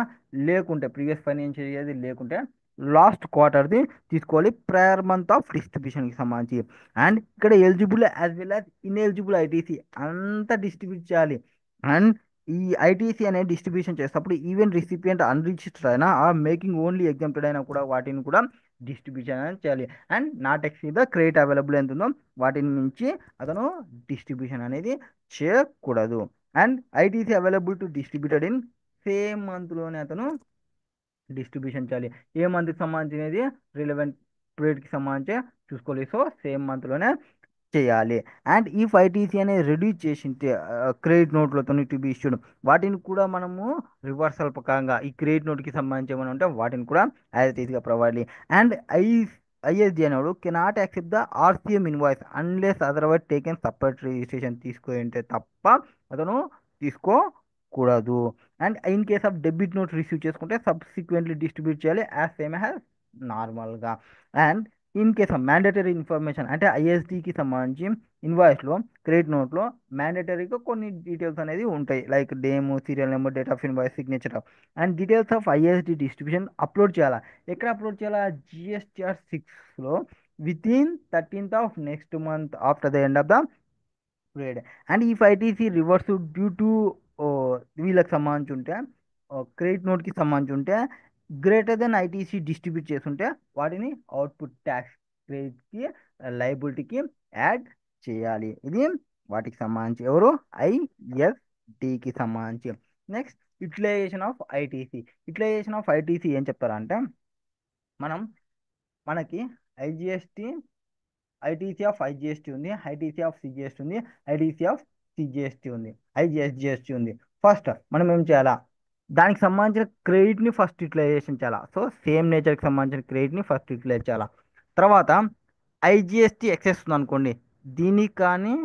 లేకుంటే ప్రీవియస్ ఫైనాన్షియల్ ఇయర్ లేకుంటే లాస్ట్ క్వార్టర్ది తీసుకోవాలి, ప్రయర్ మంత్ ఆఫ్ డిస్ట్రిబ్యూషన్కి సంబంధించి. అండ్ ఇక్కడ eligible as well as ineligible ITC అంతా డిస్ట్రిబ్యూట్ చేయాలి. అండ్ ఈ ఐటీసీ అనేది డిస్ట్రిబ్యూషన్ చేసేటప్పుడు ఈవెన్ రిసిపియంట్ అన్రిజిస్టర్డ్ అయినా ఆ మేకింగ్ ఓన్లీ ఎగ్జాంప్టెడ్ అయినా కూడా వాటిని కూడా డిస్ట్రిబ్యూషన్ అనేది చేయాలి. And not exceed the credit available ఎంత ఉందో వాటిని మించి అతను డిస్ట్రిబ్యూషన్ అనేది చేయకూడదు. And ITC available to distributed in same మంత్లోనే అతను డిస్ట్రిబ్యూషన్ చేయాలి. ఏ మంత్కి సంబంధించినది రిలవెంట్ పీరియడ్కి సంబంధించి చూసుకోవాలి. సో సేమ్ మంత్లోనే చేయాలి. అండ్ ఈ 5TC అనేది రెడ్యూస్ చేసింటే క్రెడిట్ నోట్లతో టు బి ఇష్యూడ్ వాటిని కూడా మనము రివర్సల్ ప్రకారంగా ఈ క్రెడిట్ నోట్కి సంబంధించి ఏమైనా ఉంటే వాటిని కూడా యాజ్ ఇట్ ఈస్గా ప్రొవైడ్ చేయాలి. అండ్ ఐఎస్డి అనేవాడు cannot accept the RCM invoice unless otherwise taken separate registration తీసుకుంటే తప్ప అతను తీసుకోకూడదు. And in case of debit note receive చేసుకుంటే సబ్సిక్వెంట్లీ డిస్ట్రిబ్యూట్ చేయాలి యాజ్ సేమ్ యాజ్ నార్మల్గా. And in case of mandatory information అంటే ఐఎస్డికి సంబంధించి ఇన్వాయిస్లో క్రెడిట్ నోట్లో మ్యాండేటరీగా కొన్ని డీటెయిల్స్ అనేది ఉంటాయి. Like name, serial number, date of invoice, signature and details of ISD distribution upload చేయాలా. ఎక్కడ అప్లోడ్ చేయాలా? GSTR 6లో with in 13th of next month after the end of the period. And ఈ 5TC reverse due to వీళ్ళకి సంబంధించి ఉంటే credit నోట్కి సంబంధించి ఉంటే గ్రేటర్ దెన్ ఐటీసీ డిస్ట్రిబ్యూట్ చేస్తుంటే వాటిని అవుట్పుట్ ట్యాక్స్ క్రెడిట్కి లైబిలిటీకి యాడ్ చేయాలి. ఇది వాటికి సంబంధించి ఎవరు ఐఎస్డికి సంబంధించి. Next utilisation of ITC. Utilisation of ITC ఏం చెప్తారంటే మనం మనకి ఐజిఎస్టి ఐటీసీ ఆఫ్ ఐజిఎస్టీ ఉంది, ఐటీసీ ఆఫ్ సిజిఎస్టీ ఉంది, ఐటీసీ ఆఫ్ సిజిఎస్టీ ఉంది, ఐజిఎస్జిఎస్టీ ఉంది. ఫస్ట్ మనం ఏం చేయాలా? దానికి సంబంధించిన క్రెడిట్ని ఫస్ట్ యూటిలైజేషన్ చేయాలా. సో సేమ్ నేచర్కి సంబంధించిన క్రెడిట్ని ఫస్ట్ యూటిలైజ్ చేయాలా. తర్వాత ఐజిఎస్టీ ఎక్సెస్ ఉంది అనుకోండి, దీనికి కానీ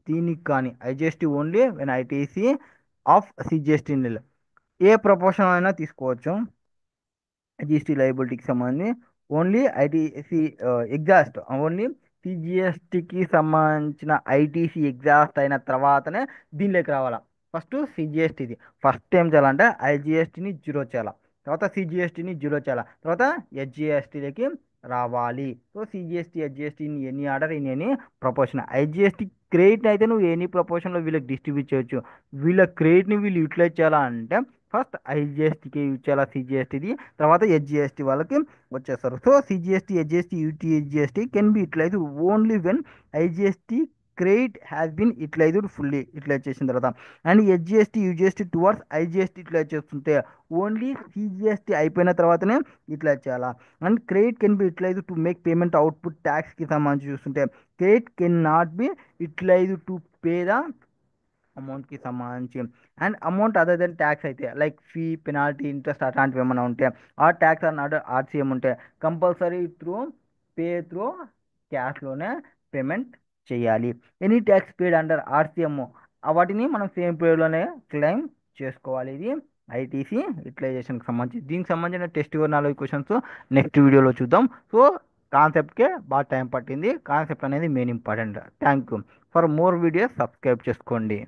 దీనికి కానీ IGST only when ITC of CGST nil A proportion అయినా తీసుకోవచ్చు. జిఎస్టీ లైబిలిటీకి సంబంధించి ఓన్లీ ఐటీసీ ఎగ్జాస్ట్ ఓన్లీ సిజిఎస్టీకి సంబంధించిన ఐటీసీ ఎగ్జాస్ట్ అయిన తర్వాతనే దీనిలోకి రావాలా. ఫస్ట్ సిజిఎస్టీది ఫస్ట్ ఏం చేయాలంటే ఐజిఎస్టీని జీరో చేయాలా, తర్వాత సిజిఎస్టీని జీరో చేయాలా, తర్వాత హెచ్జిఎస్టీలోకి రావాలి. So CGST HGST in any order in any proportion. IGST credit అయితే నువ్వు ఎనీ ప్రపోర్షన్లో వీళ్ళకి డిస్ట్రిబ్యూట్ చేయొచ్చు. వీళ్ళ క్రెడిట్ని వీళ్ళు యూటిలైజ్ చేయాలంటే ఫస్ట్ ఐజిఎస్టీకి యూజ్ చేయాలా సిజిఎస్టీది, తర్వాత హెచ్జిఎస్టీ వాళ్ళకి వచ్చేస్తారు. So CGST, HGST, UTHGST can be utilized only when IGST credit has been utilized fully utilize చేసిన తర్వాత. And HGST UGST towards IGST utilize చేస్తుంటే ఓన్లీ సిజిఎస్టీ అయిపోయిన తర్వాతనే యూటిలైజ్ చేయాలా. And credit can be utilized to make payment output ట్యాక్స్కి సంబంధించి చూస్తుంటే credit can not be utilized to pay the అమౌంట్కి సంబంధించి. And amount other than tax అయితే లైక్ ఫీ, పెనాల్టీ, ఇంట్రెస్ట్ అట్లాంటివి ఏమైనా ఉంటే ఆ ట్యాక్స్ అన్నాడు ఆర్సీఎం ఉంటే కంపల్సరీ త్రూ క్యాష్లోనే పేమెంట్ చేయాలి. ఎనీ ట్యాక్స్ పేడ్ అండర్ ఆర్సీఎం వాటిని మనం సేమ్ పీరియడ్లోనే క్లెయిమ్ చేసుకోవాలి. ఇది ఐటీసీ యూటిలైజేషన్కి సంబంధించి. దీనికి సంబంధించిన టెస్ట్ 4 క్వశ్చన్స్ నెక్స్ట్ వీడియోలో చూద్దాం. సో కాన్సెప్ట్కే బాగా టైం పట్టింది. కాన్సెప్ట్ అనేది main important. Thank you. For more videos subscribe చేసుకోండి.